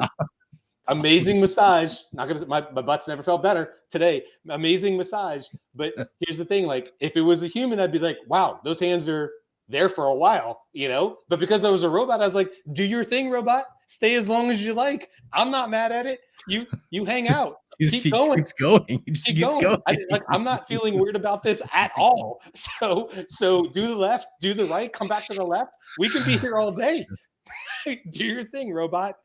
Amazing massage. Not gonna. My butt's never felt better today. Amazing massage. But here's the thing: like, if it was a human, I'd be like, wow, those hands are there for a while, you know. But because I was a robot, I was like, do your thing, robot. Stay as long as you like. I'm not mad at it. You hang out. Keep going. Keeps going. He just Keep keeps going. going. I'm not feeling weird about this at all. So do the left, do the right, come back to the left. We can be here all day. Do your thing, robot.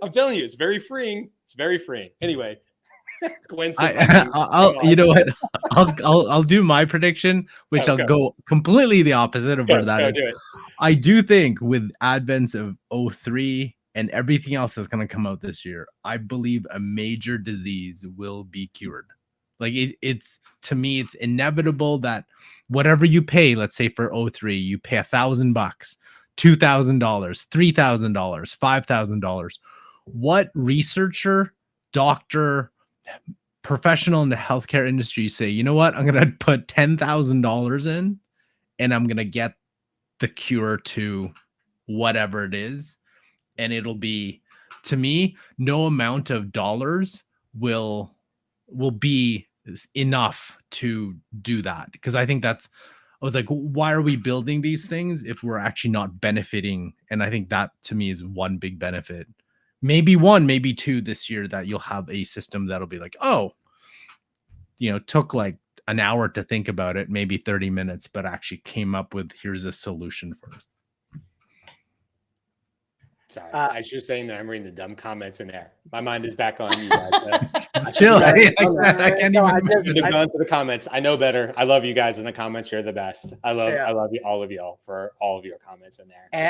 I'm telling you, it's very freeing. It's very freeing. Anyway, Gwen says, you know what? I'll do my prediction, which I'll go completely the opposite of where that is. Do it. I do think with advents of 03 and everything else that's going to come out this year, I believe a major disease will be cured. Like it's to me, it's inevitable that whatever you pay, let's say for 03, you pay $1,000, $2,000, $3,000, $5,000. What researcher, doctor, professional in the healthcare industry say, you know what, I'm going to put $10,000 in and I'm going to get the cure to whatever it is. And it'll be, to me, no amount of dollars will be enough to do that. Because I think I was like, why are we building these things if we're actually not benefiting? And I think that to me is one big benefit. Maybe one, maybe two this year, that you'll have a system that'll be like, oh, you know, took like an hour to think about it, maybe 30 minutes, but actually came up with, here's a solution for us. Sorry, I was just saying that I'm reading the dumb comments in there. My mind is back on you guys. Still, I can't even go into the comments. I know better. I love you guys in the comments. You're the best. I love you, all of y'all, for all of your comments in there.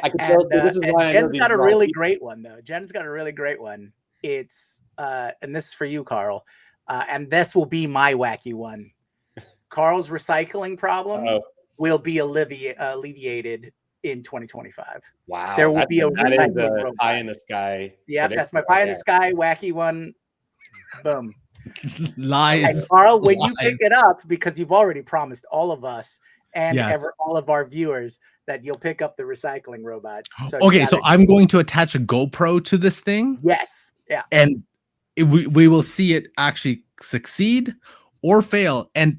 Jen's got a really great one though. Jen's got a really great one. It's and this is for you, Carl. And this will be my wacky one. Carl's recycling problem will be alleviated in 2025. Wow. There will be a recycling pie in the sky. Yeah, that's my pie in the sky wacky one. Boom. Lies. And Carl, when you pick it up, because you've already promised all of us and all of our viewers that you'll pick up the recycling robot. So so I'm going to attach a GoPro to this thing. Yes. Yeah. And we will see it actually succeed or fail. And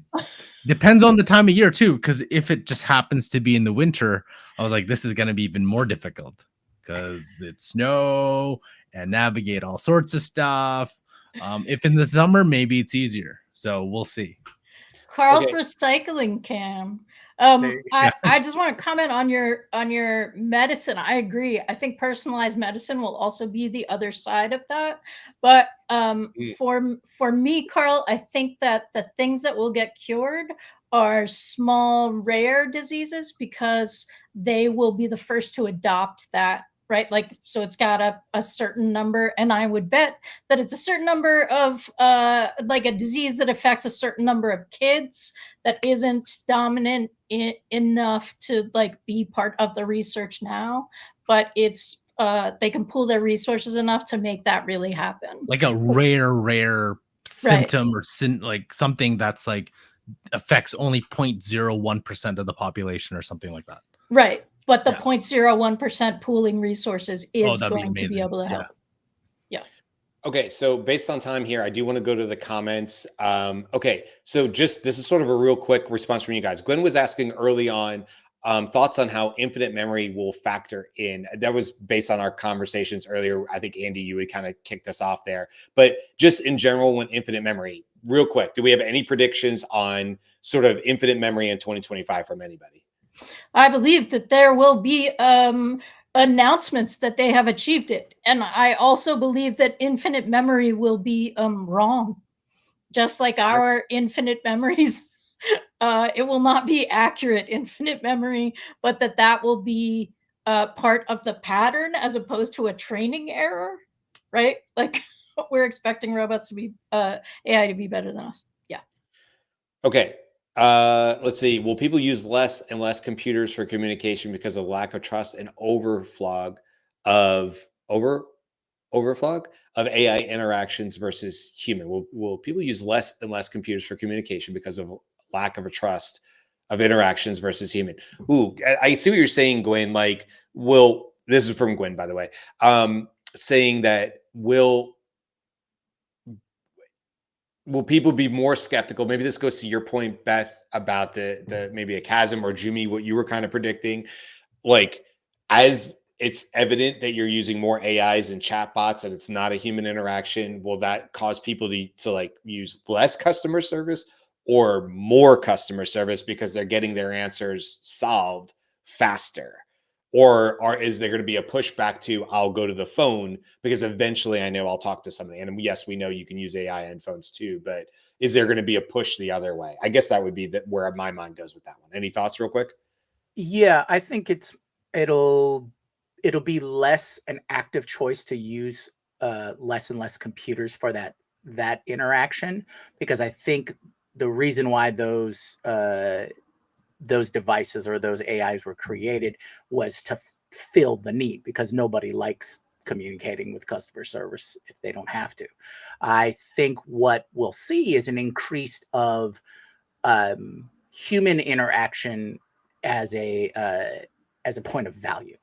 depends on the time of year too, because if it just happens to be in the winter, I was like, this is going to be even more difficult because it's snow and navigate all sorts of stuff. If in the summer, maybe it's easier. So we'll see. Carl's recycling cam. I just want to comment on your medicine. I agree. I think personalized medicine will also be the other side of that. But for me, Carl, I think that the things that will get cured are small, rare diseases because they will be the first to adopt that. Right. Like, so it's got a certain number. And I would bet that it's a certain number of like a disease that affects a certain number of kids that isn't dominant enough to like be part of the research now. But it's they can pool their resources enough to make that really happen. Like a rare symptom or like something that's like affects only 0.01% of the population or something like that. Right. But the 0.01% pooling resources is going to be able to help. Yeah. Okay, so based on time here, I do want to go to the comments. Okay, so this is sort of a real quick response from you guys. Gwen was asking early on thoughts on how infinite memory will factor in. That was based on our conversations earlier. I think, Andy, you had kind of kicked us off there. But just in general, when infinite memory, real quick, do we have any predictions on sort of infinite memory in 2025 from anybody? I believe that there will be announcements that they have achieved it. And I also believe that infinite memory will be wrong. Just like our infinite memories, it will not be accurate infinite memory, but that will be part of the pattern as opposed to a training error, right? Like we're expecting robots to be, AI to be better than us. Yeah. Okay. Let's see. Will people use less and less computers for communication because of lack of trust and overflog of AI interactions versus human? Will people use less and less computers for communication because of lack of a trust of interactions versus human? Ooh, I see what you're saying, Gwen. Like, this is from Gwen, by the way, saying that will people be more skeptical? Maybe this goes to your point, Beth, about the maybe a chasm, or Jimmy, what you were kind of predicting. Like, as it's evident that you're using more AIs and chatbots and it's not a human interaction, will that cause people to like use less customer service or more customer service because they're getting their answers solved faster? Or is there going to be a pushback to, I'll go to the phone because eventually I know I'll talk to somebody? And yes, we know you can use AI on phones too, but is there going to be a push the other way? I guess that would be where my mind goes with that one. Any thoughts real quick? Yeah, I think it'll be less an active choice to use less and less computers for that interaction, because I think the reason why those devices or those AIs were created was to fill the need, because nobody likes communicating with customer service if they don't have to. I think what we'll see is an increase of human interaction as a point of value.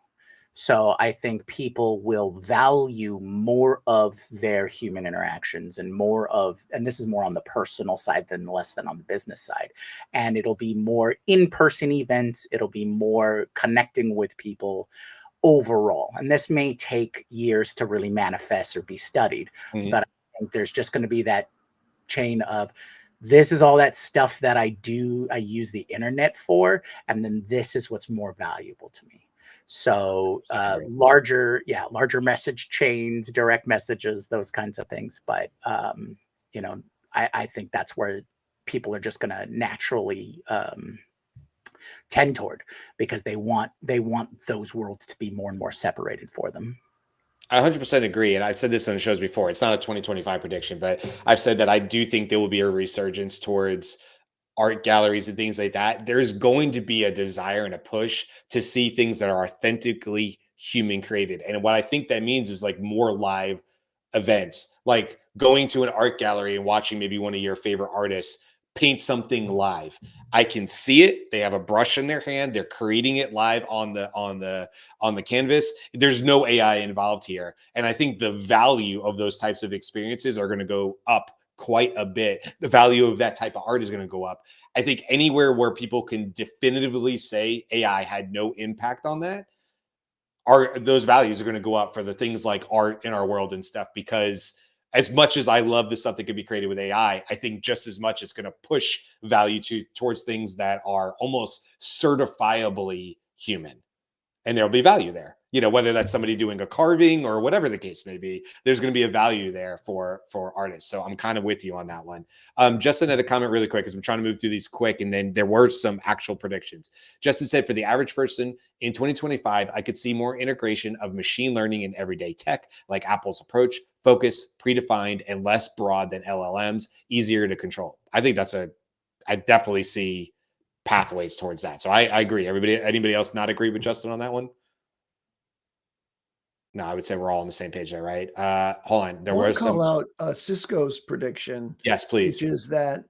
So I think people will value more of their human interactions and this is more on the personal side than less than on the business side. And it'll be more in-person events. It'll be more connecting with people overall. And this may take years to really manifest or be studied, but I think there's just going to be that chain of, this is all that stuff that I use the internet for, and then this is what's more valuable to me. So larger message chains, direct messages, those kinds of things. But I think that's where people are just going to naturally tend toward, because they want those worlds to be more and more separated for them. I 100% agree. And I've said this on the shows before. It's not a 2025 prediction, but I've said that I do think there will be a resurgence towards art galleries and things like that. There's going to be a desire and a push to see things that are authentically human created. And what I think that means is like more live events, like going to an art gallery and watching maybe one of your favorite artists paint something live. I can see it. They have a brush in their hand. They're creating it live on the canvas. There's no AI involved here. And I think the value of those types of experiences are going to go up quite a bit. The value of that type of art is going to go up. I think anywhere where people can definitively say AI had no impact on that, those values are going to go up for the things like art in our world and stuff, because as much as I love the stuff that could be created with AI, I think just as much it's going to push value towards things that are almost certifiably human. And there'll be value there, whether that's somebody doing a carving or whatever the case may be. There's going to be a value there for artists. So I'm kind of with you on that one. Justin had a comment really quick, because I'm trying to move through these quick, and then there were some actual predictions. Justin said, for the average person in 2025, I could see more integration of machine learning in everyday tech, like Apple's approach, focus, predefined, and less broad than LLMs, easier to control. I think I definitely see pathways towards that. So I agree. Anybody else not agree with Justin on that one? No, I would say we're all on the same page there, right? Hold on. I want to call out Cisco's prediction. Yes, please. Which is that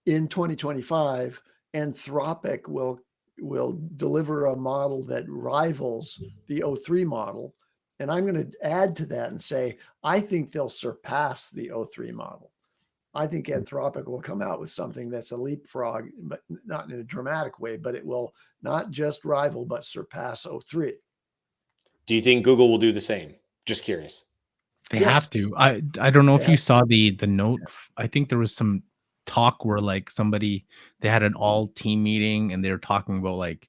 in 2025, Anthropic will deliver a model that rivals the O3 model. And I'm going to add to that and say, I think they'll surpass the O3 model. I think Anthropic will come out with something that's a leapfrog, but not in a dramatic way, but it will not just rival, but surpass O3. Do you think Google will do the same? Just curious. They have to. I don't know if you saw the note. I think there was some talk where like they had an all team meeting and they were talking about like,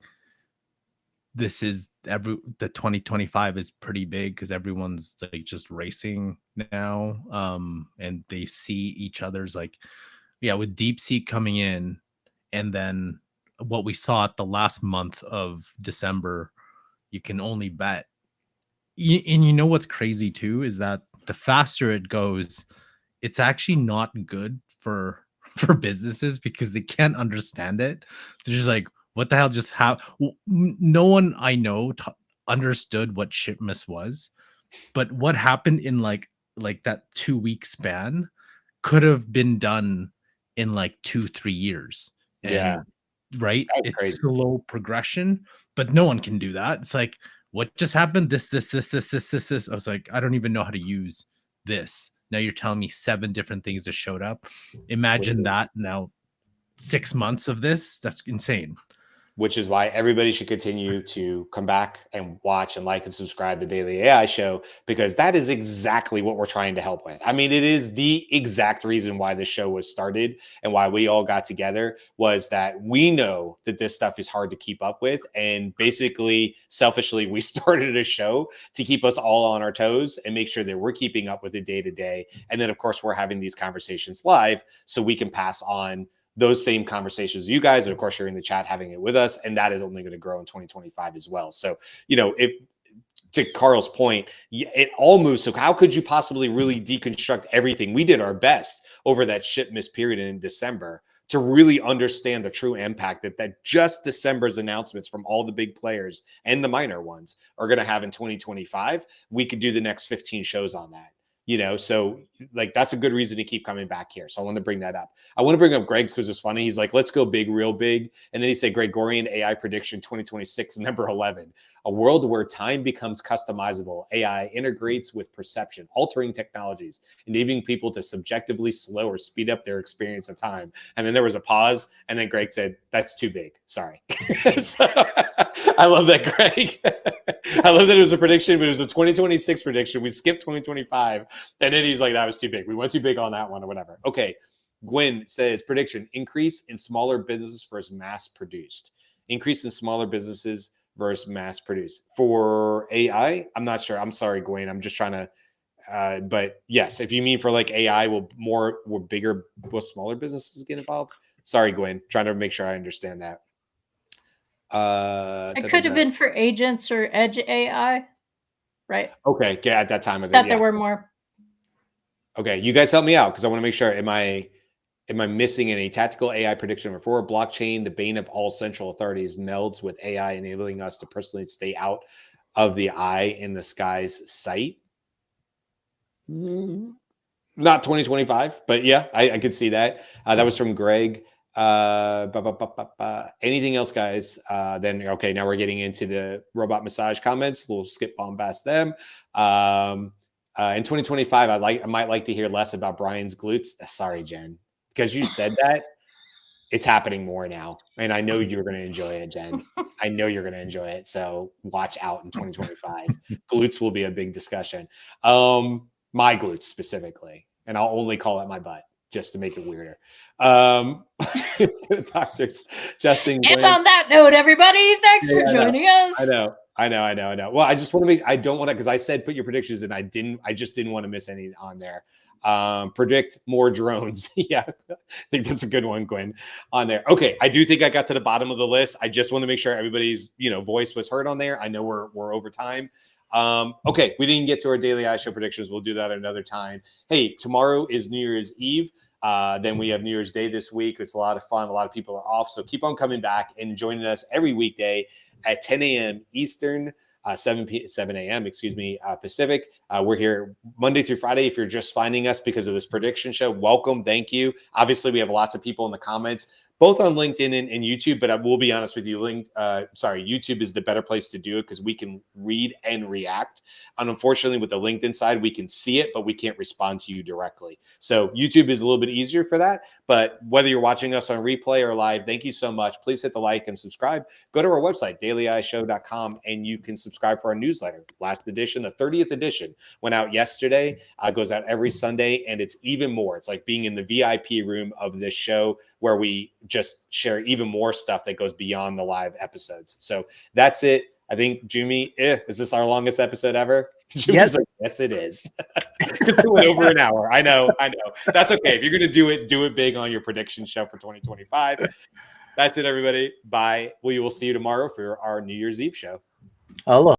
this is the 2025 is pretty big because everyone's like just racing now. And they see each other's like, with DeepSeek coming in, and then what we saw at the last month of December, you can only bet. And you know what's crazy too is that the faster it goes, it's actually not good for businesses, because they can't understand it. They're just like, what the hell just happened? No one I know understood what shipments was, but what happened in like that 2-week span could have been done in like 2-3 years. And right, it's crazy. slow progression, but no one can do that. It's like, what just happened? This. I was like, I don't even know how to use this. Now you're telling me 7 different things that showed up. Imagine that now 6 months of this. That's insane. Which is why everybody should continue to come back and watch and like and subscribe to the Daily AI Show, because that is exactly what we're trying to help with. I mean, it is the exact reason why the show was started and why we all got together, was that we know that this stuff is hard to keep up with. And basically, selfishly, we started a show to keep us all on our toes and make sure that we're keeping up with it day to day. And then, of course, we're having these conversations live so we can pass on those same conversations you guys, and of course you're in the chat having it with us, and that is only going to grow in 2025 as well. So, you know, if to Carl's point, it all moves. So how could you possibly really deconstruct everything? We did our best over that shipments period in December to really understand the true impact that just December's announcements from all the big players and the minor ones are going to have in 2025. We could do the next 15 shows on that. You know, so like that's a good reason to keep coming back here. So I want to bring that up. I want to bring up Greg's because it's funny. He's like, let's go big, real big. And then he said, Gregorian AI prediction 2026, number 11, a world where time becomes customizable. AI integrates with perception, altering technologies, enabling people to subjectively slow or speed up their experience of time. And then there was a pause. And then Greg said, that's too big. Sorry. So, I love that, Greg. I love that it was a prediction, but it was a 2026 prediction. We skipped 2025. And then he's like, that was too big. We went too big on that one or whatever. Okay. Gwen says prediction, increase in smaller businesses versus mass produced. Increase in smaller businesses versus mass produced. For AI, I'm not sure. I'm sorry, Gwen. I'm just trying to, but yes, if you mean for like AI, will bigger, will smaller businesses get involved? Sorry, Gwen. Trying to make sure I understand that. It could have been for agents or edge AI, right? Okay, yeah, at that time of it, that there were more. Okay, you guys help me out because I want to make sure. Am I missing any? Tactical AI prediction number 4, blockchain, the bane of all central authorities, melds with AI, enabling us to personally stay out of the eye in the sky's sight. Not 2025, but yeah, I could see that. That was from Greg. Anything else, guys? Then okay, now we're getting into the robot massage comments. We'll skip on past them. In 2025, I might like to hear less about Brian's glutes. Sorry, Jen, because you said that. It's happening more now, and I know you're going to enjoy it, Jen. I know you're going to enjoy it. So watch out in 2025. Glutes will be a big discussion. My glutes specifically, and I'll only call it my butt just to make it weirder. Doctors, Justin. And on that note, everybody, thanks for joining us. I know. Well, I just want to make, I don't want to, because I said put your predictions and I just didn't want to miss any on there. Predict more drones. Yeah, I think that's a good one, Gwen, on there. Okay, I do think I got to the bottom of the list. I just want to make sure everybody's, voice was heard on there. I know we're over time. Okay, we didn't get to our daily AI show predictions. We'll do that another time. Hey, tomorrow is New Year's Eve. Then we have New Year's Day this week. It's a lot of fun. A lot of people are off. So keep on coming back and joining us every weekday at 10 a.m. Eastern, 7 a.m. Pacific. We're here Monday through Friday. If you're just finding us because of this prediction show, welcome. Thank you. Obviously, we have lots of people in the comments, both on LinkedIn and YouTube, but I will be honest with you, YouTube is the better place to do it because we can read and react. And unfortunately, with the LinkedIn side, we can see it, but we can't respond to you directly. So YouTube is a little bit easier for that. But whether you're watching us on replay or live, thank you so much. Please hit the like and subscribe. Go to our website, dailyishow.com, and you can subscribe for our newsletter. Last edition, the 30th edition, went out yesterday. Goes out every Sunday, and it's even more. It's like being in the VIP room of this show where we just share even more stuff that goes beyond the live episodes. So that's it. I think, Jumi, is this our longest episode ever? Yes. Like, yes, it is. It went over an hour. I know. That's okay. If you're going to do it big on your prediction show for 2025. That's it, everybody. Bye. We will see you tomorrow for our New Year's Eve show. Aloha.